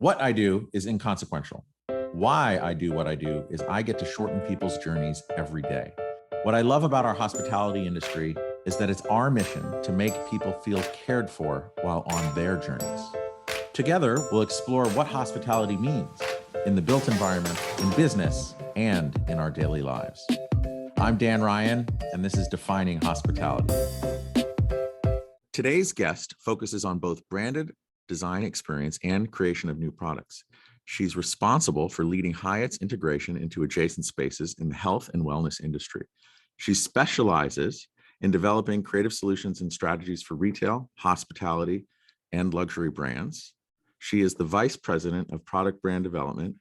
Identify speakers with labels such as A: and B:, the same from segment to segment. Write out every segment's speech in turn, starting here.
A: What I do is inconsequential. Why I do what I do is I get to shorten people's journeys every day. What I love about our hospitality industry is that it's our mission to make people feel cared for while on their journeys. Together, we'll explore what hospitality means in the built environment, in business, and in our daily lives. I'm Dan Ryan, and this is Defining Hospitality. Today's guest focuses on both branded design experience and creation of new products. She's responsible for leading Hyatt's integration into adjacent spaces in the health and wellness industry. She specializes in developing creative solutions and strategies for retail, hospitality, and luxury brands. She is the Vice President of Product Brand Development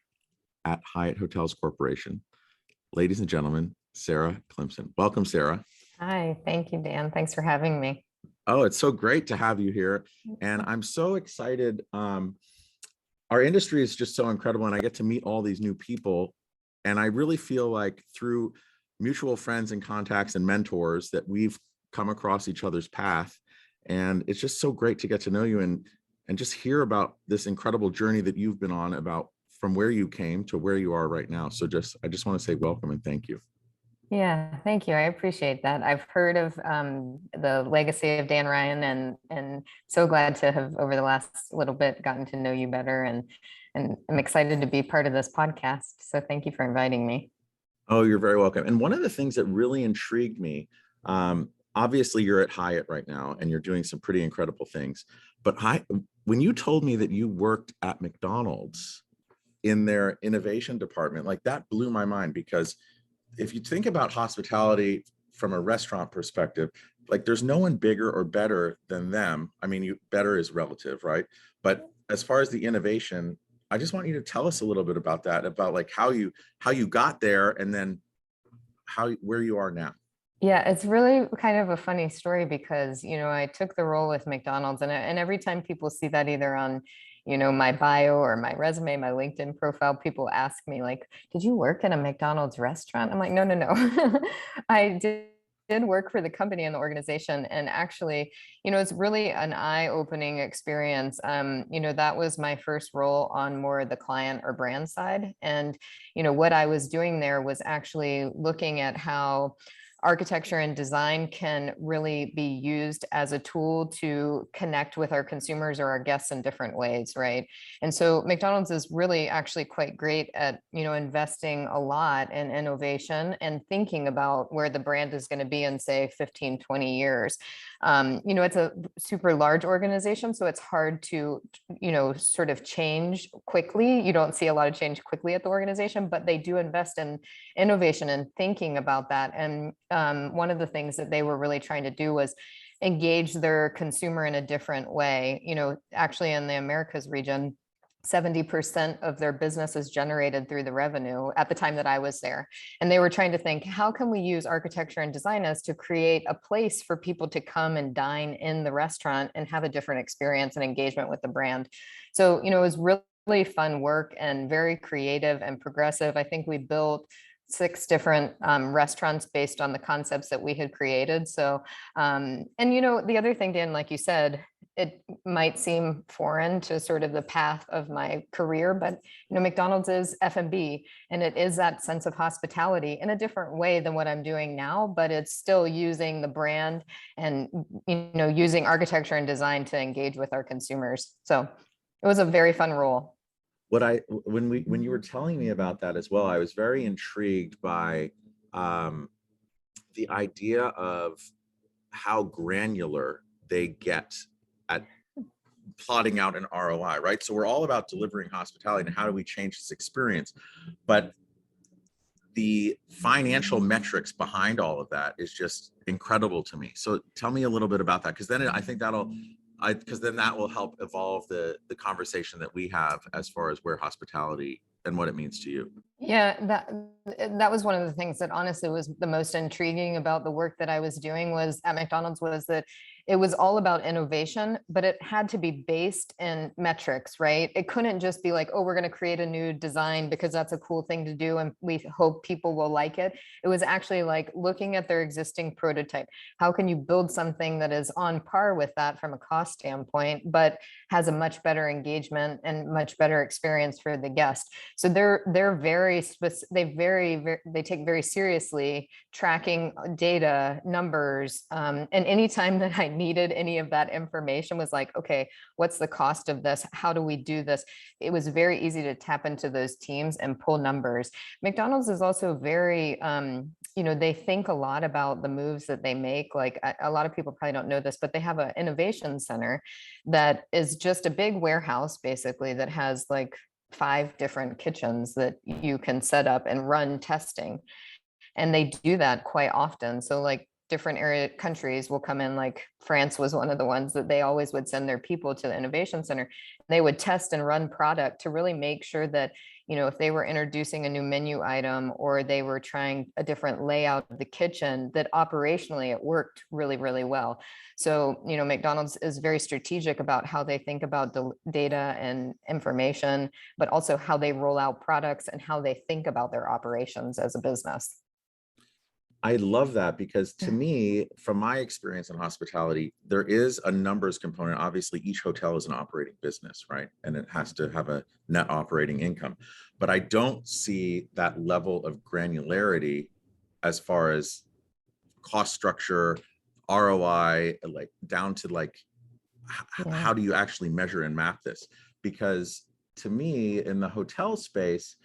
A: at Hyatt Hotels Corporation. Ladies and gentlemen, Sarah Klymson. Welcome, Sarah.
B: Hi, thank you, Dan. Thanks for having me.
A: Oh, it's so great to have you here. And I'm so excited. Our industry is just so incredible, and I get to meet all these new people. And I really feel like through mutual friends and contacts and mentors that we've come across each other's path. And it's just so great to get to know you and just hear about this incredible journey that you've been on, about from where you came to where you are right now. So I just want to say welcome and thank you.
B: Yeah, thank you. I appreciate that. I've heard of the legacy of Dan Ryan, and so glad to have over the last little bit gotten to know you better, and I'm excited to be part of this podcast. So thank you for inviting me.
A: Oh, you're very welcome. And one of the things that really intrigued me, obviously you're at Hyatt right now and you're doing some pretty incredible things. But when you told me that you worked at McDonald's in their innovation department, like that blew my mind, because if you think about hospitality from a restaurant perspective, like there's no one bigger or better than them. I mean, better is relative, right? But as far as the innovation, I just want you to tell us a little bit about that, about like how you got there and then where you are now.
B: Yeah, it's really kind of a funny story because, I took the role with McDonald's, and every time people see that either on, my bio or my resume, my LinkedIn profile, people ask me like, did you work in a McDonald's restaurant? I'm like, no. I did work for the company and the organization. And actually, it's really an eye-opening experience. That was my first role on more the client or brand side. And, what I was doing there was actually looking at how architecture and design can really be used as a tool to connect with our consumers or our guests in different ways, right? And so McDonald's is really actually quite great at, investing a lot in innovation and thinking about where the brand is going to be in, say, 15, 20 years. It's a super large organization, so it's hard to, sort of change quickly. You don't see a lot of change quickly at the organization, but they do invest in innovation and thinking about that. And one of the things that they were really trying to do was engage their consumer in a different way. Actually in the Americas region, 70% of their business is generated through the revenue at the time that I was there. And they were trying to think, how can we use architecture and design as to create a place for people to come and dine in the restaurant and have a different experience and engagement with the brand. So, it was really fun work and very creative and progressive. I think we built 6 different restaurants based on the concepts that we had created. So, and the other thing, Dan, like you said, it might seem foreign to sort of the path of my career, but McDonald's is F&B, and it is that sense of hospitality in a different way than what I'm doing now, but it's still using the brand and using architecture and design to engage with our consumers. So it was a very fun role.
A: When you were telling me about that as well, I was very intrigued by the idea of how granular they get at plotting out an ROI, right? So we're all about delivering hospitality and how do we change this experience, but the financial metrics behind all of that is just incredible to me. So tell me a little bit about that, because then I think that will help evolve the conversation that we have as far as where hospitality and what it means to you.
B: Yeah, that was one of the things that honestly was the most intriguing about the work that I was doing was at McDonald's, was that it was all about innovation, but it had to be based in metrics, right? It couldn't just be like, oh, we're going to create a new design because that's a cool thing to do and we hope people will like it. It was actually like looking at their existing prototype. How can you build something that is on par with that from a cost standpoint, but has a much better engagement and much better experience for the guest? So they're very specific. They take very seriously tracking data, numbers, and anytime that I needed any of that information was like, okay, what's the cost of this? How do we do this? It was very easy to tap into those teams and pull numbers. McDonald's is also very, they think a lot about the moves that they make. Like a lot of people probably don't know this, but they have an innovation center that is just a big warehouse, basically, that has like 5 different kitchens that you can set up and run testing. And they do that quite often. So like different area countries will come in, like France was one of the ones that they always would send their people to the innovation center. They would test and run product to really make sure that, if they were introducing a new menu item or they were trying a different layout of the kitchen, that operationally it worked really, really well. So, McDonald's is very strategic about how they think about the data and information, but also how they roll out products and how they think about their operations as a business.
A: I love that because to me, from my experience in hospitality, there is a numbers component. Obviously, each hotel is an operating business, right? And it has to have a net operating income. But I don't see that level of granularity as far as cost structure, ROI, like down to like,
B: Yeah.
A: how do you actually measure and map this? Because to me, in the hotel space,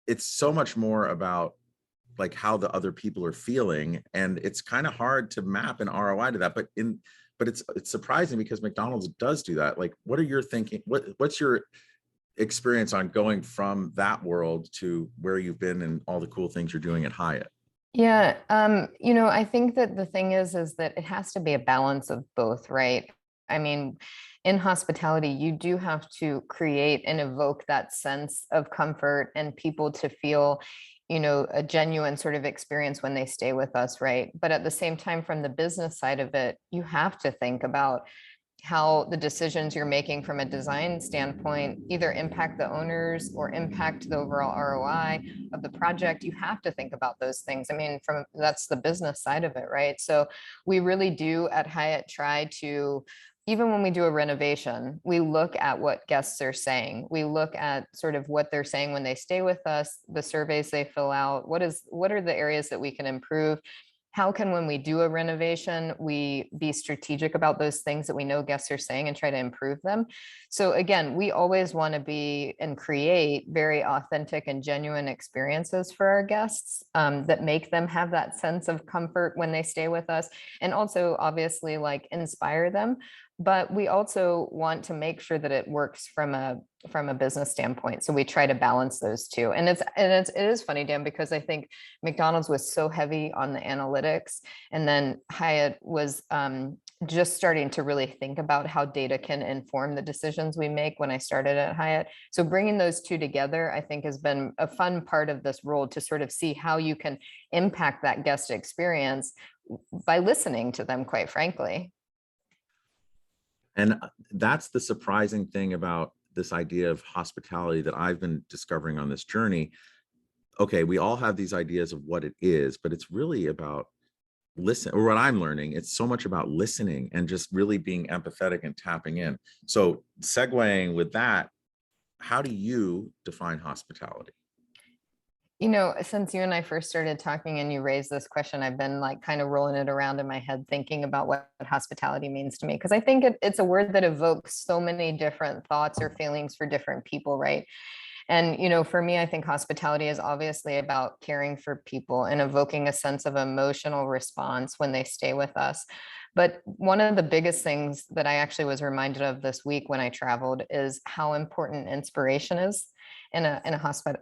A: it's so much more about like how the other people are feeling, and it's kind of hard to map an ROI to that. But it's surprising because McDonald's does do that. Like, what are your thinking? What's your experience on going from that world to where you've been and all the cool things you're doing at Hyatt?
B: Yeah, I think that the thing is that it has to be a balance of both, right? I mean, in hospitality, you do have to create and evoke that sense of comfort and people to feel, a genuine sort of experience when they stay with us, right? But at the same time, from the business side of it, you have to think about how the decisions you're making from a design standpoint either impact the owners or impact the overall ROI of the project. You have to think about those things. I mean, that's the business side of it, right? So we really do at Hyatt try to, even when we do a renovation, we look at what guests are saying. We look at sort of what they're saying when they stay with us, the surveys they fill out, what are the areas that we can improve. How can, when we do a renovation, we be strategic about those things that we know guests are saying and try to improve them? So again, we always want to be and create very authentic and genuine experiences for our guests that make them have that sense of comfort when they stay with us, and also obviously like inspire them. But we also want to make sure that it works from a business standpoint. So we try to balance those two. And it is funny, Dan, because I think McDonald's was so heavy on the analytics, and then Hyatt was just starting to really think about how data can inform the decisions we make when I started at Hyatt. So bringing those two together, I think, has been a fun part of this role, to sort of see how you can impact that guest experience by listening to them, quite frankly.
A: And that's the surprising thing about this idea of hospitality that I've been discovering on this journey. Okay, we all have these ideas of what it is, but it's really about listen, or what I'm learning, it's so much about listening and just really being empathetic and tapping in. So segueing with that, how do you define hospitality?
B: Since you and I first started talking and you raised this question, I've been like kind of rolling it around in my head, thinking about what hospitality means to me. Because I think it's a word that evokes so many different thoughts or feelings for different people, right? And, for me, I think hospitality is obviously about caring for people and evoking a sense of emotional response when they stay with us. But one of the biggest things that I actually was reminded of this week when I traveled is how important inspiration is in a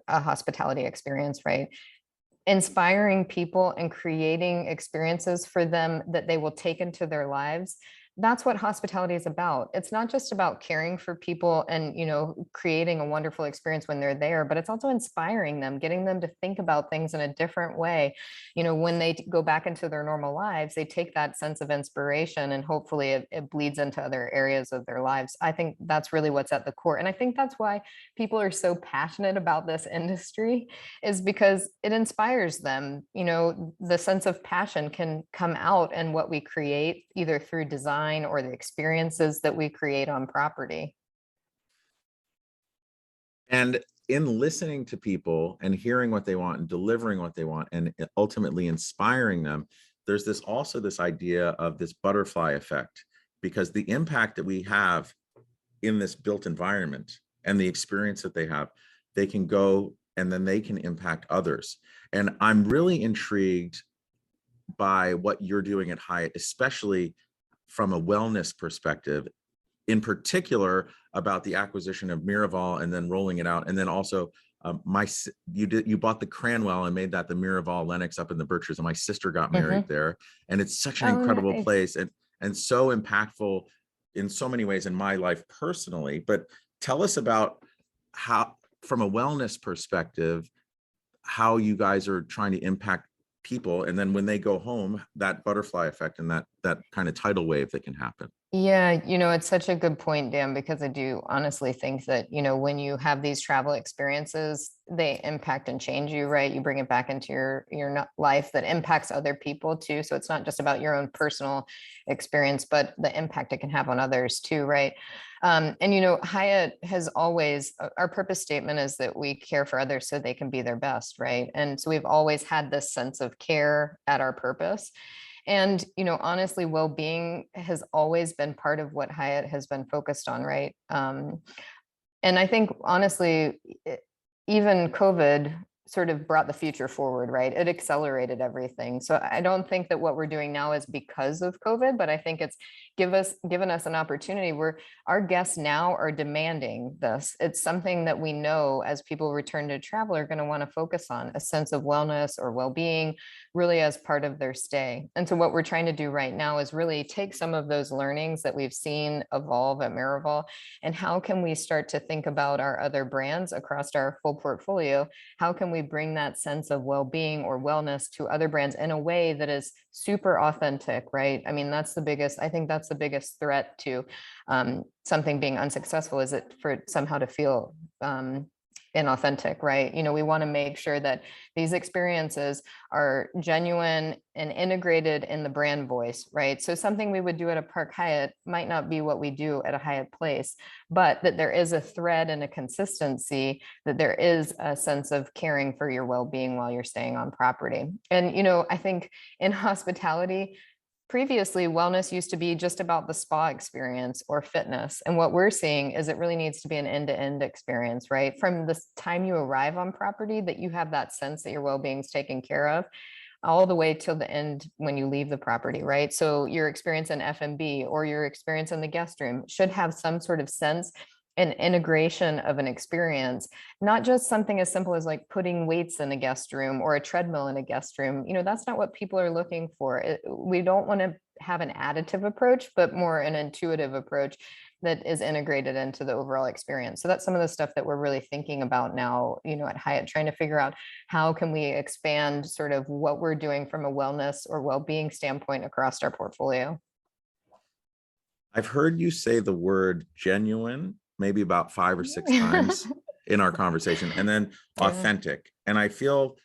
B: hospitality experience, right? Inspiring people and creating experiences for them that they will take into their lives that's what hospitality is about. It's not just about caring for people and, creating a wonderful experience when they're there, but it's also inspiring them, getting them to think about things in a different way. When they go back into their normal lives, they take that sense of inspiration, and hopefully it bleeds into other areas of their lives. I think that's really what's at the core. And I think that's why people are so passionate about this industry, is because it inspires them. The sense of passion can come out in what we create, either through design or the experiences that we create on property.
A: And in listening to people and hearing what they want and delivering what they want and ultimately inspiring them, there's this idea of this butterfly effect, because the impact that we have in this built environment and the experience that they have, they can go and then they can impact others. And I'm really intrigued by what you're doing at Hyatt, especially from a wellness perspective, in particular about the acquisition of Miraval and then rolling it out. And then also you bought the Cranwell and made that the Miraval Lennox up in the Berkshires, and my sister got married there. And it's such an incredible
B: Nice.
A: place and so impactful in so many ways in my life personally. But tell us about how, from a wellness perspective, how you guys are trying to impact people, and then when they go home, that butterfly effect and that kind of tidal wave that can happen.
B: Yeah, it's such a good point, Dan, because I do honestly think that, when you have these travel experiences, they impact and change you, right? You bring it back into your life that impacts other people too. So it's not just about your own personal experience, but the impact it can have on others too, right? And Hyatt has always, our purpose statement is that we care for others so they can be their best, right? And so we've always had this sense of care at our purpose. And, honestly, well-being has always been part of what Hyatt has been focused on, right? And I think, honestly, even COVID sort of brought the future forward, right? It accelerated everything. So I don't think that what we're doing now is because of COVID, but I think it's given us an opportunity where our guests now are demanding this. It's something that we know as people return to travel are going to want to focus on, a sense of wellness or well-being, really as part of their stay. And so what we're trying to do right now is really take some of those learnings that we've seen evolve at Miraval, and how can we start to think about our other brands across our full portfolio? How can we bring that sense of well-being or wellness to other brands in a way that is super authentic, right? I mean, I think that's the biggest threat to something being unsuccessful, is it for it somehow to feel inauthentic, right? We want to make sure that these experiences are genuine and integrated in the brand voice, right? So something we would do at a Park Hyatt might not be what we do at a Hyatt Place, but that there is a thread and a consistency, that there is a sense of caring for your well-being while you're staying on property. And, I think in hospitality, previously, wellness used to be just about the spa experience or fitness. And what we're seeing is it really needs to be an end-to-end experience, right? From the time you arrive on property, that you have that sense that your well-being is taken care of, all the way till the end when you leave the property, right? So your experience in F&B or your experience in the guest room should have some sort of sense and integration of an experience, not just something as simple as like putting weights in a guest room or a treadmill in a guest room. That's not what people are looking for. We don't want to have an additive approach, but more an intuitive approach that is integrated into the overall experience. So that's some of the stuff that we're really thinking about now, at Hyatt, trying to figure out how can we expand sort of what we're doing from a wellness or well-being standpoint across our portfolio.
A: I've heard you say the word genuine maybe about 5 or 6 times in our conversation, and then authentic. And I feel,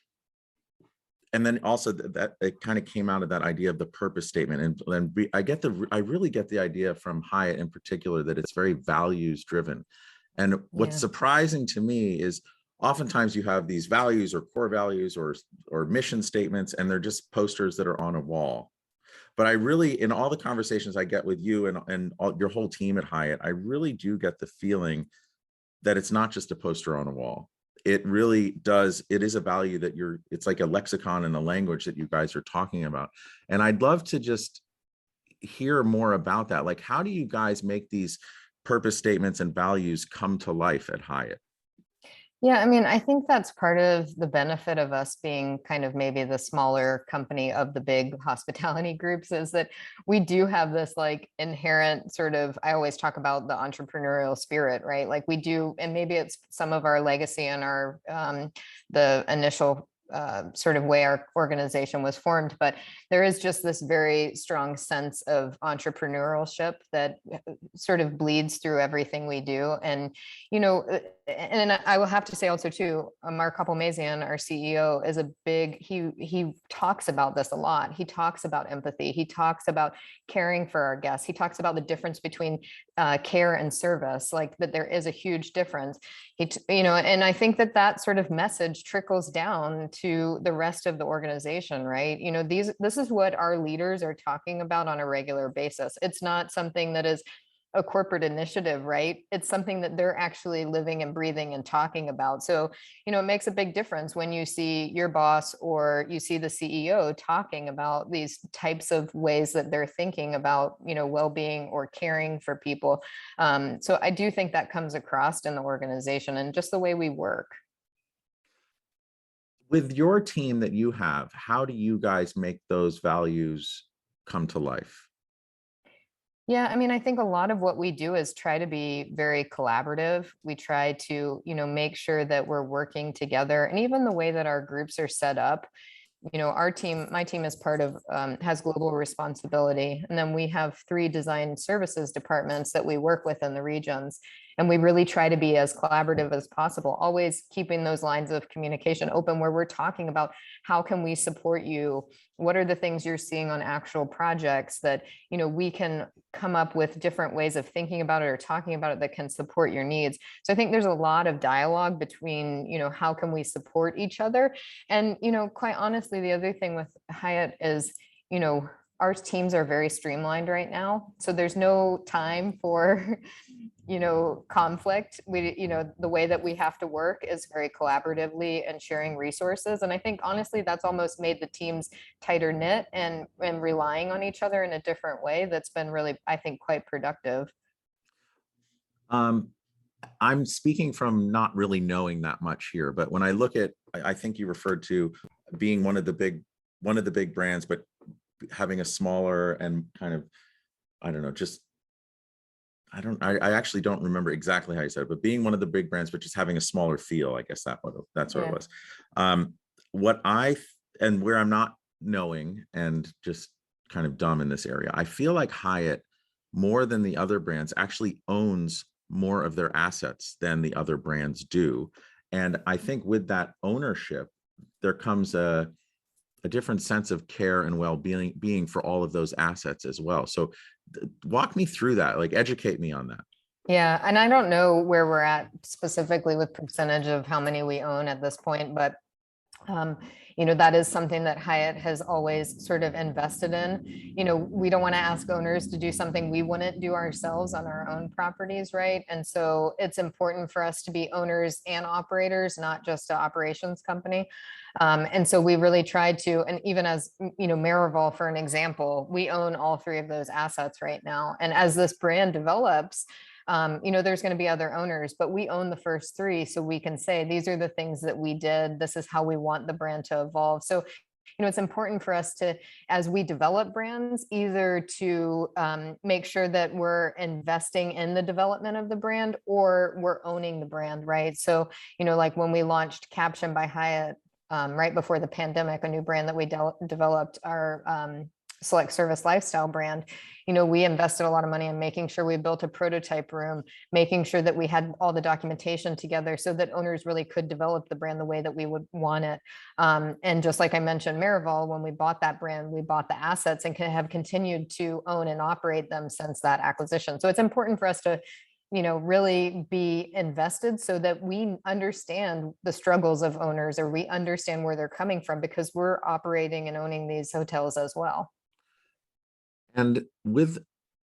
A: and then also that it kind of came out of that idea of the purpose statement. And I really get the idea from Hyatt in particular that it's very values driven. And what's surprising to me is oftentimes you have these values or core values or mission statements, and they're just posters that are on a wall. But I really, in all the conversations I get with you and your whole team at Hyatt, I really do get the feeling that it's not just a poster on a wall. It really does. It is a value that it's like a lexicon and a language that you guys are talking about. And I'd love to just hear more about that. Like, how do you guys make these purpose statements and values come to life at Hyatt?
B: Yeah, I mean, I think that's part of the benefit of us being kind of maybe the smaller company of the big hospitality groups is that we do have this like inherent sort of, I always talk about the entrepreneurial spirit, right? Like we do, and maybe it's some of our legacy and our the initial sort of way our organization was formed, but there is just this very strong sense of entrepreneurship that sort of bleeds through everything we do. And and I will have to say also too, Mark Kopelmazian, our CEO, is a big, he talks about this a lot. He talks about empathy. He talks about caring for our guests. He talks about the difference between care and service, like that there is a huge difference. And I think that that sort of message trickles down to the rest of the organization, right? This is what our leaders are talking about on a regular basis. It's not something that is a corporate initiative, right? It's something that they're actually living and breathing and talking about. So, it makes a big difference when you see your boss or you see the CEO talking about these types of ways that they're thinking about, well-being or caring for people. So I do think that comes across in the organization and just the way we work.
A: With your team that you have, how do you guys make those values come to life?
B: Yeah, I mean, I think a lot of what we do is try to be very collaborative. We try to, make sure that we're working together. And even the way that our groups are set up, our team, my team is part of, has global responsibility. And then we have 3 design services departments that we work with in the regions. And we really try to be as collaborative as possible, always keeping those lines of communication open where we're talking about how can we support you? What are the things you're seeing on actual projects that, we can come up with different ways of thinking about it or talking about it that can support your needs. So I think there's a lot of dialogue between, how can we support each other? And, quite honestly, the other thing with Hyatt is, our teams are very streamlined right now. So there's no time for, conflict. The way that we have to work is very collaboratively and sharing resources. And I think honestly, that's almost made the teams tighter knit and relying on each other in a different way. That's been really, I think, quite productive.
A: Um, I'm speaking from not really knowing that much here, but when I look at, I think you referred to being one of the big brands, but having a smaller and kind of, I don't know, just I actually don't remember exactly how you said it, but being one of the big brands, but just having a smaller feel, I guess that's what it
B: Yeah.
A: was. What and where I'm not knowing and just kind of dumb in this area, I feel like Hyatt, more than the other brands, actually owns more of their assets than the other brands do. And I think with that ownership, there comes a different sense of care and well-being for all of those assets as well. So walk me through that, like educate me on that.
B: Yeah. And I don't know where we're at specifically with percentage of how many we own at this point, but um, that is something that Hyatt has always sort of invested in. We don't want to ask owners to do something we wouldn't do ourselves on our own properties, right? And so it's important for us to be owners and operators, not just an operations company. And so we really tried to, and even as, Marival, for an example, we own all 3 of those assets right now. And as this brand develops, there's going to be other owners, but we own the first 3. So we can say, these are the things that we did. This is how we want the brand to evolve. So, it's important for us to, as we develop brands, either to make sure that we're investing in the development of the brand or we're owning the brand, right? So, like when we launched Caption by Hyatt, right before the pandemic, a new brand that we developed, our select service lifestyle brand, we invested a lot of money in making sure we built a prototype room, making sure that we had all the documentation together so that owners really could develop the brand the way that we would want it. And just like I mentioned, Marival, when we bought that brand, we bought the assets and have continued to own and operate them since that acquisition. So it's important for us to really be invested so that we understand the struggles of owners or we understand where they're coming from because we're operating and owning these hotels as well.
A: And with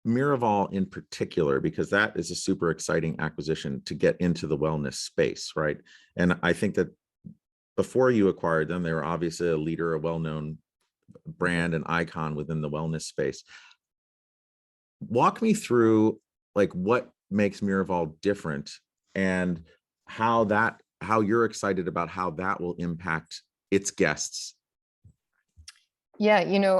A: Miraval in particular, because that is a super exciting acquisition to get into the wellness space, right? And I think that before you acquired them, they were obviously a leader, a well-known brand and icon within the wellness space. Walk me through like what makes Miraval different and how that how you're excited about how that will impact its guests.
B: Yeah,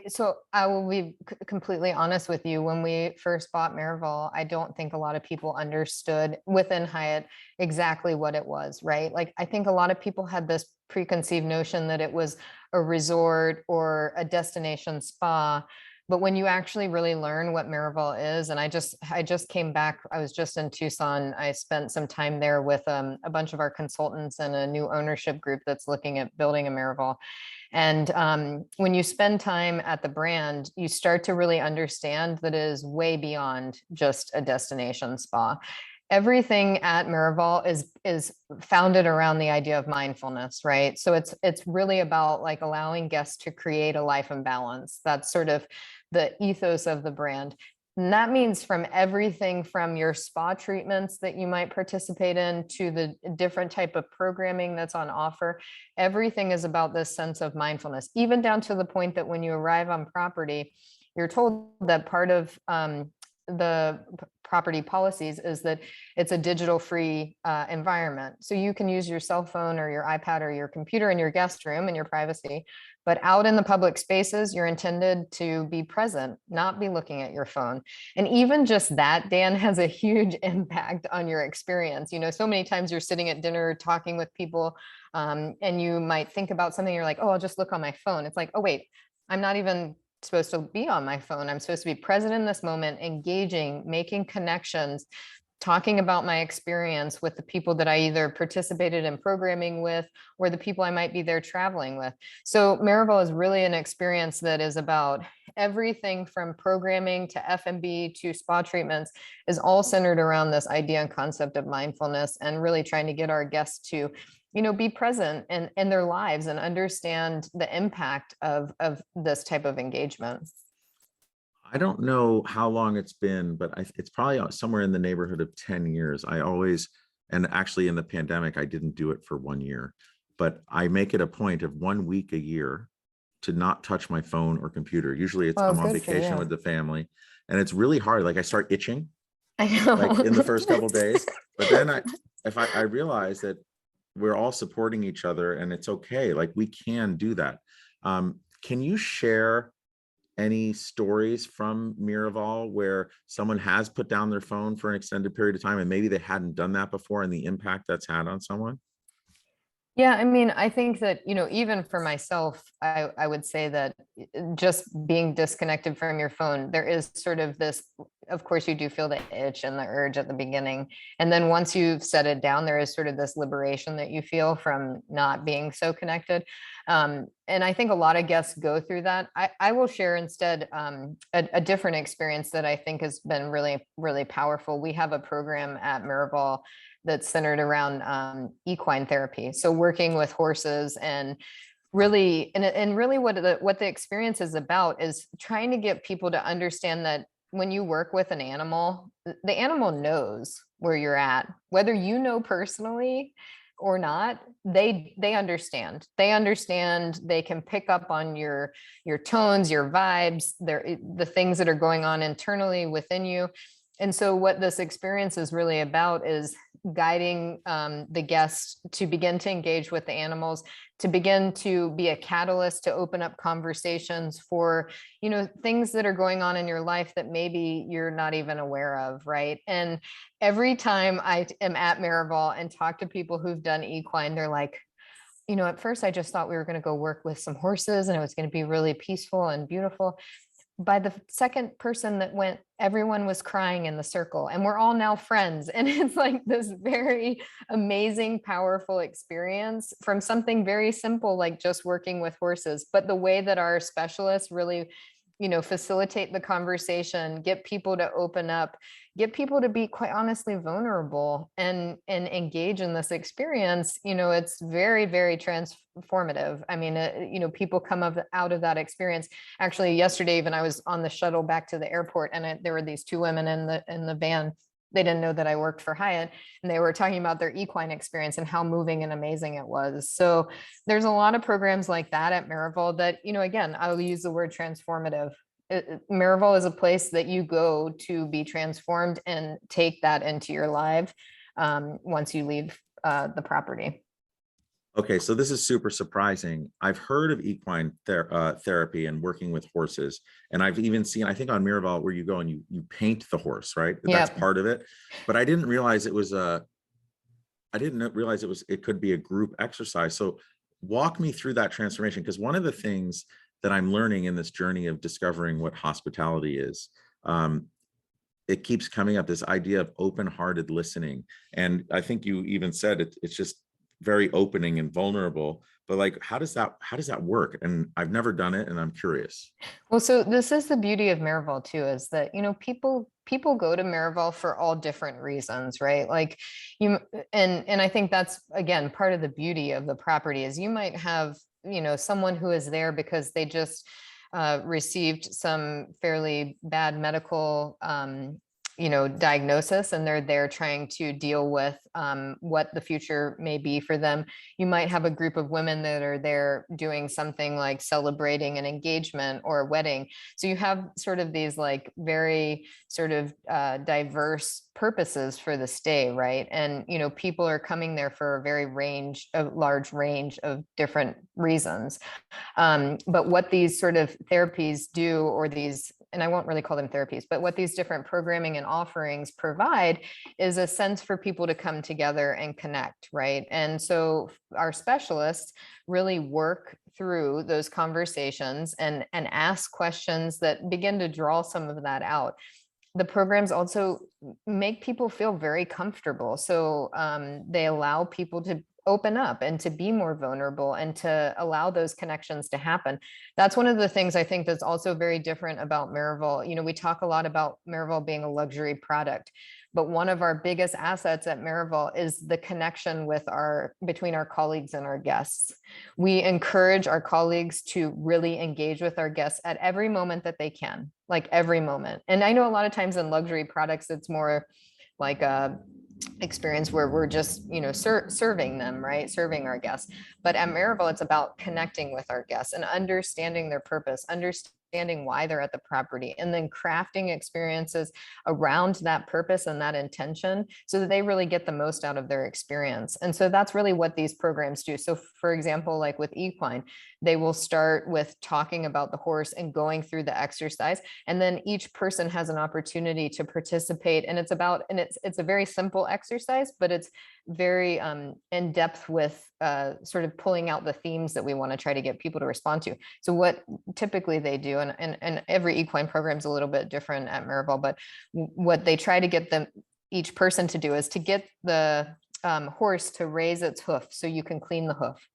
B: so I will be completely honest with you. When we first bought Miraval, I don't think a lot of people understood within Hyatt exactly what it was, right? Like, I think a lot of people had this preconceived notion that it was a resort or a destination spa. But when you actually really learn what Miraval is, and I just came back, I was just in Tucson. I spent some time there with a bunch of our consultants and a new ownership group that's looking at building a Miraval. And when you spend time at the brand, you start to really understand that it is way beyond just a destination spa. Everything at Miraval is founded around the idea of mindfulness, right? So it's really about like allowing guests to create a life in balance. That's sort of the ethos of the brand. And that means from everything from your spa treatments that you might participate in to the different type of programming that's on offer. Everything is about this sense of mindfulness, even down to the point that when you arrive on property, you're told that part of the property policies is that it's a digital free environment. So you can use your cell phone or your iPad or your computer in your guest room in your privacy, but out in the public spaces, you're intended to be present, not be looking at your phone. And even just that, Dan, has a huge impact on your experience. So many times you're sitting at dinner talking with people, and you might think about something, you're like, oh, I'll just look on my phone. It's like, oh, wait, I'm not even supposed to be on my phone. I'm supposed to be present in this moment, engaging, making connections, talking about my experience with the people that I either participated in programming with or the people I might be there traveling with. So Miraval is really an experience that is about everything from programming to F&B to spa treatments, is all centered around this idea and concept of mindfulness, and really trying to get our guests to be present in their lives and understand the impact of this type of engagement.
A: I don't know how long it's been, but it's probably somewhere in the neighborhood of 10 years. And actually in the pandemic, I didn't do it for 1 year, but I make it a point of 1 week a year to not touch my phone or computer. Usually
B: Well,
A: I'm on
B: good for
A: vacation
B: you.
A: with the family, and it's really hard. Like, I start itching
B: I
A: like in the
B: know.
A: first couple of days, but then I realize that we're all supporting each other and it's okay. Like, we can do that. Can you share any stories from Miraval where someone has put down their phone for an extended period of time and maybe they hadn't done that before, and the impact that's had on someone?
B: Yeah, I mean, I think that, even for myself, I would say that just being disconnected from your phone, there is sort of this, of course, you do feel the itch and the urge at the beginning. And then once you've set it down, there is sort of this liberation that you feel from not being so connected. And I think a lot of guests go through that. I will share instead a different experience that I think has been really, really powerful. We have a program at Miraval that's centered around equine therapy. So working with horses, and really what the experience is about is trying to get people to understand that when you work with an animal, the animal knows where you're at, whether you know personally or not. They understand. They can pick up on your tones, your vibes, the things that are going on internally within you. And so what this experience is really about is guiding the guests to begin to engage with the animals, to begin to be a catalyst to open up conversations for, things that are going on in your life that maybe you're not even aware of, right? And every time I am at Miraval and talk to people who've done equine, they're like, at first I just thought we were going to go work with some horses and it was going to be really peaceful and beautiful. By the second person that went, everyone was crying in the circle, and we're all now friends. And it's like this very amazing, powerful experience from something very simple, like just working with horses. But the way that our specialists really, facilitate the conversation, get people to open up, get people to be quite honestly vulnerable and engage in this experience, it's very, very transformative. I mean, people come out of that experience. Actually, yesterday, even I was on the shuttle back to the airport, and there were these two women in the van. They didn't know that I worked for Hyatt, and they were talking about their equine experience and how moving and amazing it was. So there's a lot of programs like that at Miraval that, again, I'll use the word transformative. Miraval is a place that you go to be transformed and take that into your life once you leave the property.
A: Okay, so this is super surprising. I've heard of therapy and working with horses, and I've even seen, I think on Miraval, where you go and you paint the horse, right? That's
B: Yep.
A: part of it. But I didn't realize it was it could be a group exercise. So walk me through that transformation, because one of the things that I'm learning in this journey of discovering what hospitality is, it keeps coming up, this idea of open-hearted listening. And I think you even said it's just very opening and vulnerable, but like, how does that work? And I've never done it, and I'm curious.
B: Well, so this is the beauty of Miraval too, is that, people go to Miraval for all different reasons, right? Like and I think that's, again, part of the beauty of the property is you might have, someone who is there because they just received some fairly bad medical diagnosis, and they're there trying to deal with what the future may be for them. You might have a group of women that are there doing something like celebrating an engagement or a wedding. So you have sort of these like very sort of diverse purposes for the stay, right? And people are coming there for a large range of different reasons. But what these sort of therapies do, or these, and I won't really call them therapies, but what these different programming and offerings provide is a sense for people to come together and connect, right? And so our specialists really work through those conversations and ask questions that begin to draw some of that out. The programs also make people feel very comfortable. So they allow people to open up and to be more vulnerable and to allow those connections to happen. That's one of the things I think that's also very different about Miraval. We talk a lot about Miraval being a luxury product, but one of our biggest assets at Miraval is the connection between our colleagues and our guests. We encourage our colleagues to really engage with our guests at every moment that they can, like every moment. And I know a lot of times in luxury products, it's more like a experience where we're just serving them, right, serving our guests. But at Miraval, it's about connecting with our guests and understanding their purpose, understanding why they're at the property, and then crafting experiences around that purpose and that intention so that they really get the most out of their experience. And so that's really what these programs do. So for example, like with Equine, they will start with talking about the horse and going through the exercise, and then each person has an opportunity to participate. And it's a very simple exercise, but it's very in depth with sort of pulling out the themes that we want to try to get people to respond to. So what typically they do, and every equine program is a little bit different at Miraval, but what they try to get each person to do is to get the horse to raise its hoof so you can clean the hoof.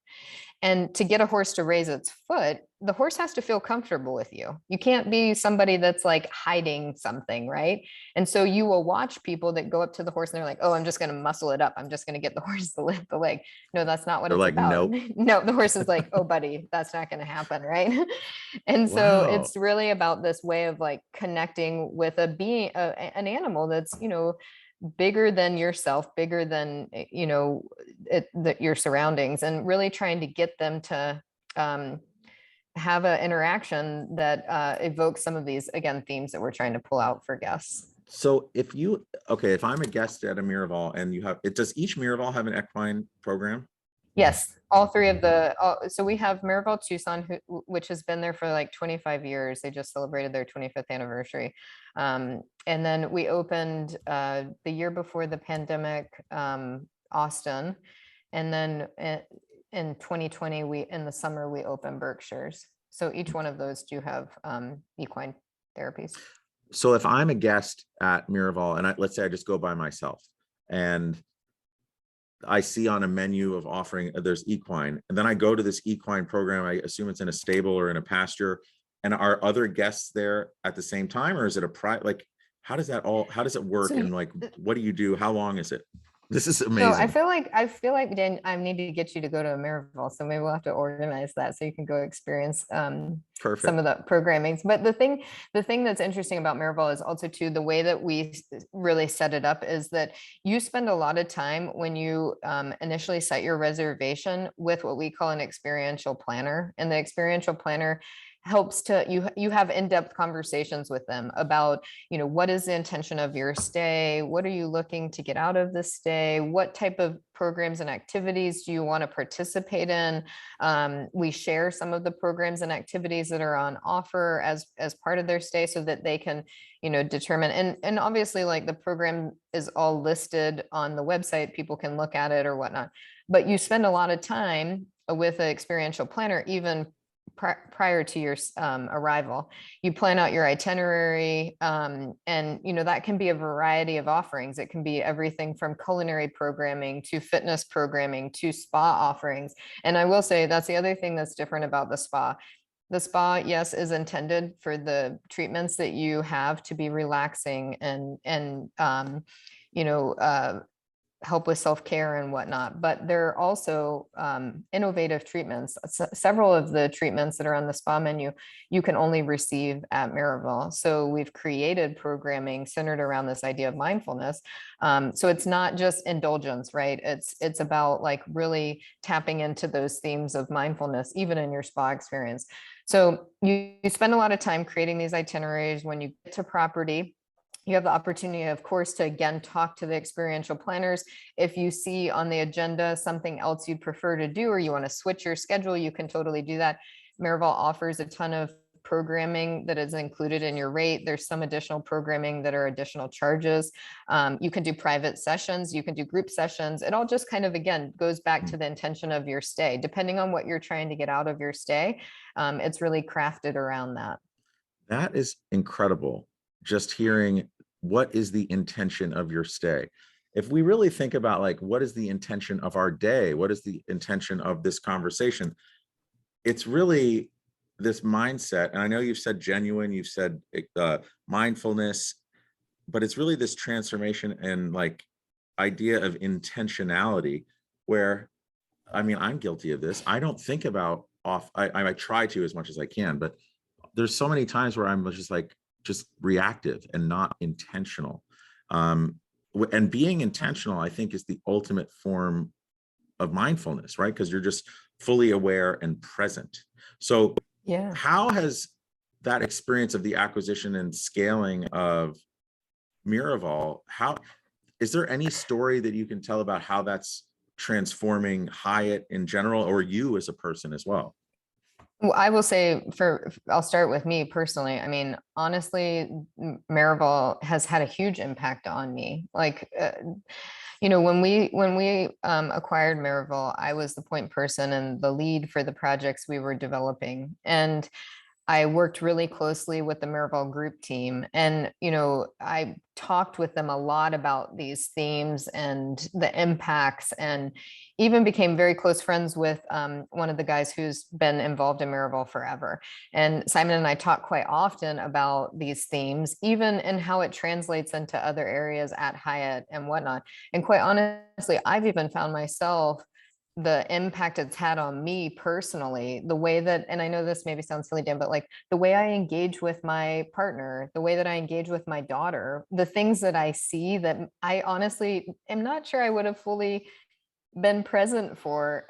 B: And to get a horse to raise its foot, the horse has to feel comfortable with you. You can't be somebody that's like hiding something, right? And so you will watch people that go up to the horse and they're like, oh, I'm just going to muscle it up. I'm just going to get the horse to lift the leg. No, that's not what
A: They're
B: it's
A: like,
B: about.
A: nope.
B: No, the horse is like, oh, buddy, that's not going to happen, right? And so
A: Wow.
B: it's really about this way of like connecting with an animal that's, bigger than yourself, bigger than, your surroundings, and really trying to get them to have an interaction that evokes some of these, again, themes that we're trying to pull out for guests.
A: So if I'm a guest at a Miraval and does each Miraval have an equine program?
B: Yes, so we have Miraval Tucson, which has been there for like 25 years. They just celebrated their 25th anniversary. And then we opened the year before the pandemic, Austin. And then in 2020, in the summer, we opened Berkshires. So each one of those do have equine therapies.
A: So if I'm a guest at Miraval and let's say I just go by myself and I see on a menu of offering, there's equine, and then I go to this equine program, I assume it's in a stable or in a pasture, and are other guests there at the same time, or is it like, how does it work? And like, what do you do? How long is it? This is amazing.
B: So I feel like Dan, I need to get you to go to a Miraval. So maybe we'll have to organize that so you can go experience some
A: Perfect.
B: of the programmings. But the thing that's interesting about Miraval is also too, the way that we really set it up is that you spend a lot of time when you initially set your reservation with what we call an experiential planner. And the experiential planner helps to, you have in-depth conversations with them about, what is the intention of your stay? What are you looking to get out of the stay? What type of programs and activities do you want to participate in? We share some of the programs and activities that are on offer as part of their stay so that they can, determine, and obviously like the program is all listed on the website, people can look at it or whatnot, but you spend a lot of time with an experiential planner, even prior to your arrival. You plan out your itinerary, and that can be a variety of offerings. It can be everything from culinary programming to fitness programming to spa offerings. And I will say that's the other thing that's different about the spa. The spa, yes, is intended for the treatments that you have to be relaxing and help with self-care and whatnot, but there are also innovative treatments. Several of the treatments that are on the spa menu, you can only receive at Miraval. So we've created programming centered around this idea of mindfulness. So it's not just indulgence, right? It's about like really tapping into those themes of mindfulness, even in your spa experience. So you spend a lot of time creating these itineraries. When you get to property, you have the opportunity, of course, to again talk to the experiential planners. If you see on the agenda something else you'd prefer to do, or you want to switch your schedule, you can totally do that. Miraval offers a ton of programming that is included in your rate. There's some additional programming that are additional charges. You can do private sessions, you can do group sessions. It all just kind of, again, goes back to the intention of your stay. Depending on what you're trying to get out of your stay, it's really crafted around that.
A: That is incredible. Just hearing what is the intention of your stay. If we really think about like, what is the intention of our day? What is the intention of this conversation? It's really this mindset. And I know you've said genuine, you've said mindfulness, but it's really this transformation and like idea of intentionality where, I mean, I'm guilty of this. I don't think about I try to as much as I can, but there's so many times where I'm just reactive and not intentional. And being intentional, I think, is the ultimate form of mindfulness, right? Because you're just fully aware and present. So
B: Yeah.
A: how has that experience of the acquisition and scaling of Miraval, how is there any story that you can tell about how that's transforming Hyatt in general, or you as a person as well?
B: Well, I will say I'll start with me personally. I mean, honestly, Miraval has had a huge impact on me. Like, when we acquired Miraval, I was the point person and the lead for the projects we were developing. And I worked really closely with the Miraval group team, and I talked with them a lot about these themes and the impacts, and even became very close friends with one of the guys who's been involved in Miraval forever. And Simon and I talk quite often about these themes, even in how it translates into other areas at Hyatt and whatnot. And quite honestly, I've even found myself the impact it's had on me personally, the way that, and I know this maybe sounds silly, Dan, but like the way I engage with my partner, the way that I engage with my daughter, the things that I see that I honestly am not sure I would have fully been present for,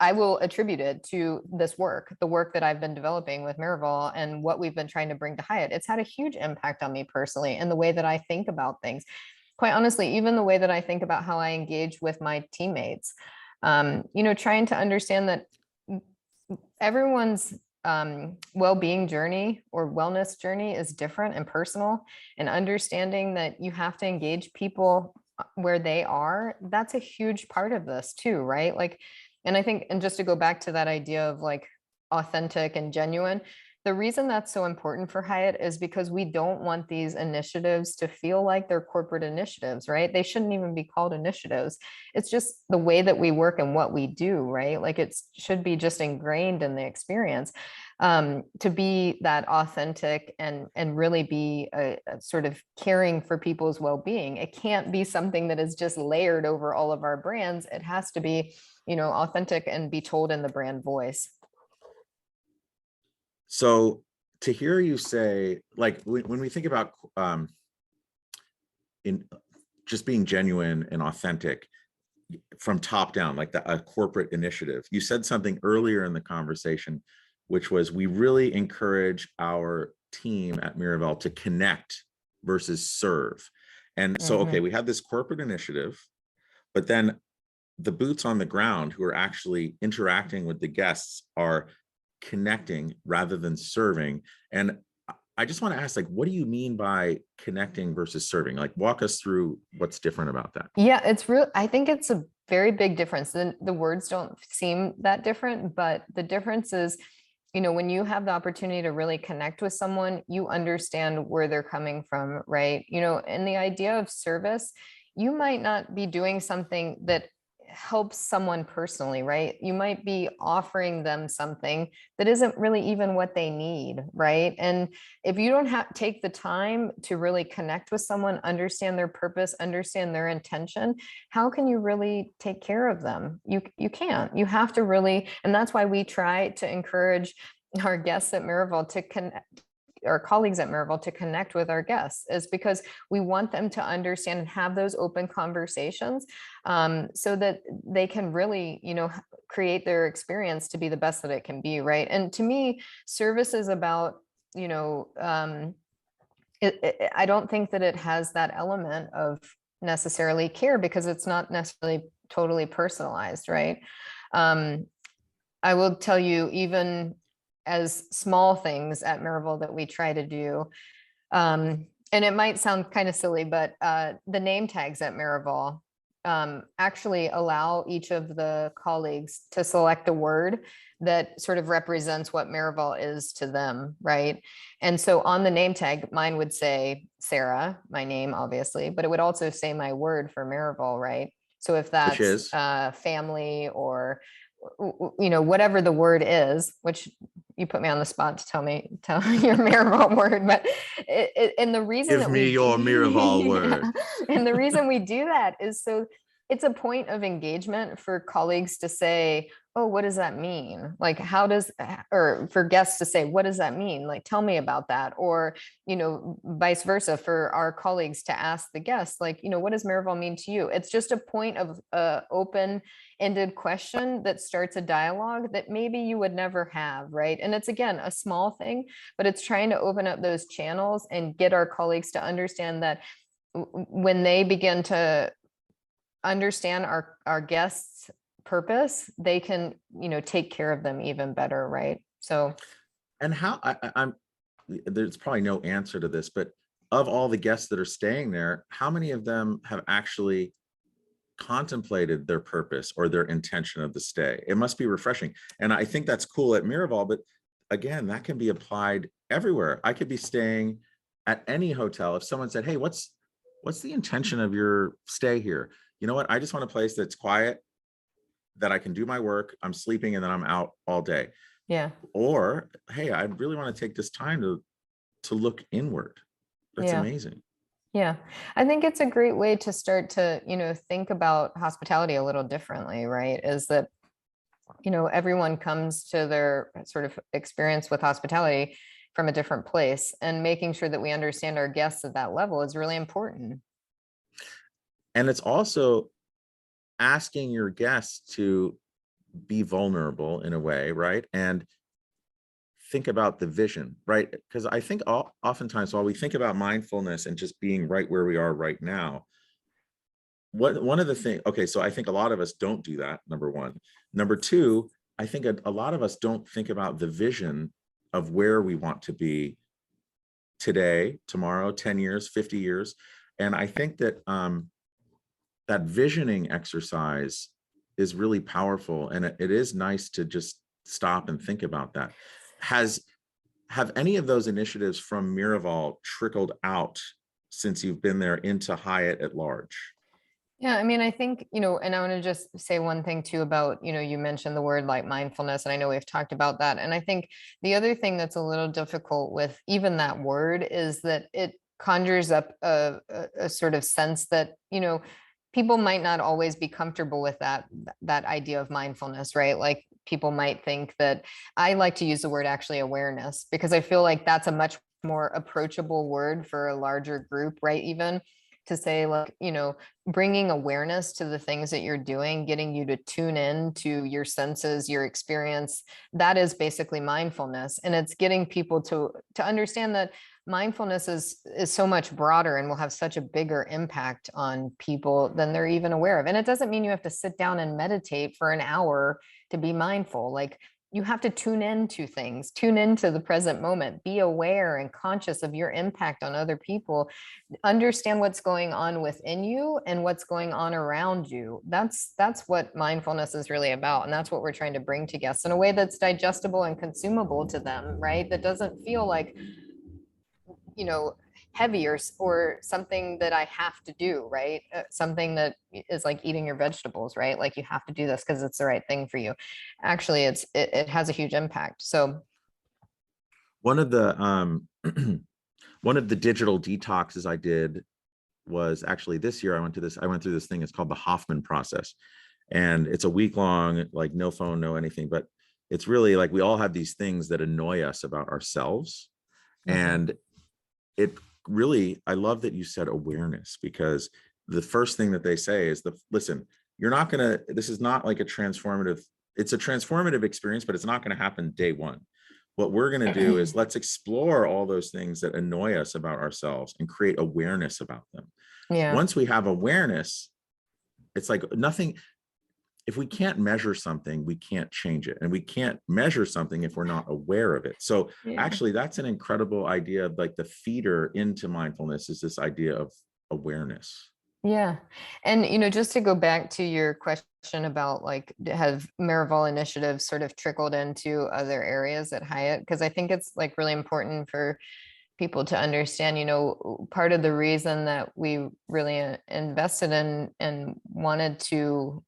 B: I will attribute it to this work, the work that I've been developing with Miraval and what we've been trying to bring to Hyatt. It's had a huge impact on me personally and the way that I think about things. Quite honestly, even the way that I think about how I engage with my teammates. Trying to understand that everyone's well-being journey or wellness journey is different and personal, and understanding that you have to engage people where they are, that's a huge part of this too, right? Like, and I think, and just to go back to that idea of like authentic and genuine, the reason that's so important for Hyatt is because we don't want these initiatives to feel like they're corporate initiatives, right? They shouldn't even be called initiatives. It's just the way that we work and what we do, right? Like it should be just ingrained in the experience, to be that authentic and really be a sort of caring for people's well-being. It can't be something that is just layered over all of our brands. It has to be, authentic and be told in the brand voice.
A: So to hear you say, like, when we think about in just being genuine and authentic from top down, like a corporate initiative, you said something earlier in the conversation, which was we really encourage our team at Miraval to connect versus serve. And so, okay,
B: Mhm.
A: we have this corporate initiative, but then the boots on the ground who are actually interacting with the guests are connecting rather than serving. And I just want to ask, like, what do you mean by connecting versus serving? Like, walk us through what's different about that.
B: Yeah, it's real. I think it's a very big difference. The words don't seem that different, but the difference is, when you have the opportunity to really connect with someone, you understand where they're coming from, right? And the idea of service, you might not be doing something that helps someone personally, right? You might be offering them something that isn't really even what they need, right? And if you don't take the time to really connect with someone, understand their purpose, understand their intention, how can you really take care of them? You can't. You have to really, and that's why we try to encourage our guests at Miraval to connect, our colleagues at Miraval to connect with our guests, is because we want them to understand and have those open conversations, so that they can really, create their experience to be the best that it can be, right? And to me, service is about, I don't think that it has that element of necessarily care, because it's not necessarily totally personalized, right? Um, I will tell you, even as small things at Miraval that we try to do, and it might sound kind of silly, but the name tags at Miraval actually allow each of the colleagues to select a word that sort of represents what Miraval is to them, right? And so on the name tag, mine would say Sarah, my name, obviously, but it would also say my word for Miraval, right? So if
A: Which
B: that's
A: is,
B: family, or whatever the word is, which you put me on the spot to tell me your Miraval word, but and the reason
A: give
B: that
A: me
B: we
A: your Miraval
B: yeah,
A: word.
B: and the reason we do that is so it's a point of engagement for colleagues to say, oh, what does that mean? Like, or for guests to say, what does that mean? Like, tell me about that. Or, vice versa, for our colleagues to ask the guests, like, what does Miraval mean to you? It's just a point of open-ended question that starts a dialogue that maybe you would never have, right? And it's, again, a small thing, but it's trying to open up those channels and get our colleagues to understand that when they begin to understand our guests' purpose, they can, take care of them even better, right? So
A: And how I'm there's probably no answer to this, but of all the guests that are staying there, how many of them have actually contemplated their purpose or their intention of the stay? It must be refreshing. And I think that's cool at Miraval, but again, that can be applied everywhere. I could be staying at any hotel. If someone said, hey, what's the intention of your stay here? You know what? I just want a place that's quiet, that I can do my work, I'm sleeping, and then I'm out all day.
B: yeah,
A: Or, hey, I really want to take this time to look inward. That's
B: yeah.
A: amazing.
B: Yeah, I think it's a great way to start to, think about hospitality a little differently, right? Is that, everyone comes to their sort of experience with hospitality from a different place, and making sure that we understand our guests at that level is really important.
A: And it's also asking your guests to be vulnerable in a way, right? And think about the vision, right? Because I think oftentimes while we think about mindfulness and just being right where we are right now, one of the things, okay, so I think a lot of us don't do that, number one. Number two, I think a lot of us don't think about the vision of where we want to be today, tomorrow, 10 years, 50 years. And I think that that visioning exercise is really powerful. And it is nice to just stop and think about that. Have any of those initiatives from Miraval trickled out since you've been there into Hyatt at large?
B: Yeah, I mean, I think, and I want to just say one thing too about, you mentioned the word like mindfulness, and I know we've talked about that. And I think the other thing that's a little difficult with even that word is that it conjures up a sort of sense that, people might not always be comfortable with that idea of mindfulness, right? Like people might think that, I like to use the word actually awareness, because I feel like that's a much more approachable word for a larger group, right? Even to say, like, bringing awareness to the things that you're doing, getting you to tune in to your senses, your experience, that is basically mindfulness. And it's getting people to understand that mindfulness is so much broader and will have such a bigger impact on people than they're even aware of. And it doesn't mean you have to sit down and meditate for an hour to be mindful. Like, you have to tune into things, tune into the present moment, be aware and conscious of your impact on other people, understand what's going on within you and what's going on around you. That's what mindfulness is really about. And that's what we're trying to bring to guests in a way that's digestible and consumable to them, right? That doesn't feel like, heavy or something that I have to do, right? Something that is like eating your vegetables, right? Like, you have to do this because it's the right thing for you. Actually, it has a huge impact. So
A: One of the one of the digital detoxes I did was actually this year. I went through this thing. It's called the Hoffman Process. And it's a week long, like no phone, no anything. But it's really like we all have these things that annoy us about ourselves. And it really, I love that you said awareness, because the first thing that they say is listen, this is not like it's a transformative experience, but it's not going to happen day one. What we're going to do is let's explore all those things that annoy us about ourselves and create awareness about them.
B: yeah.
A: Once we have awareness, it's like nothing. If we can't measure something, we can't change it. And we can't measure something if we're not aware of it. So actually, that's an incredible idea of like the feeder into mindfulness is this idea of awareness.
B: Yeah. And, just to go back to your question about, like, have Miraval initiatives sort of trickled into other areas at Hyatt? Because I think it's like really important for people to understand, part of the reason that we really invested in and wanted to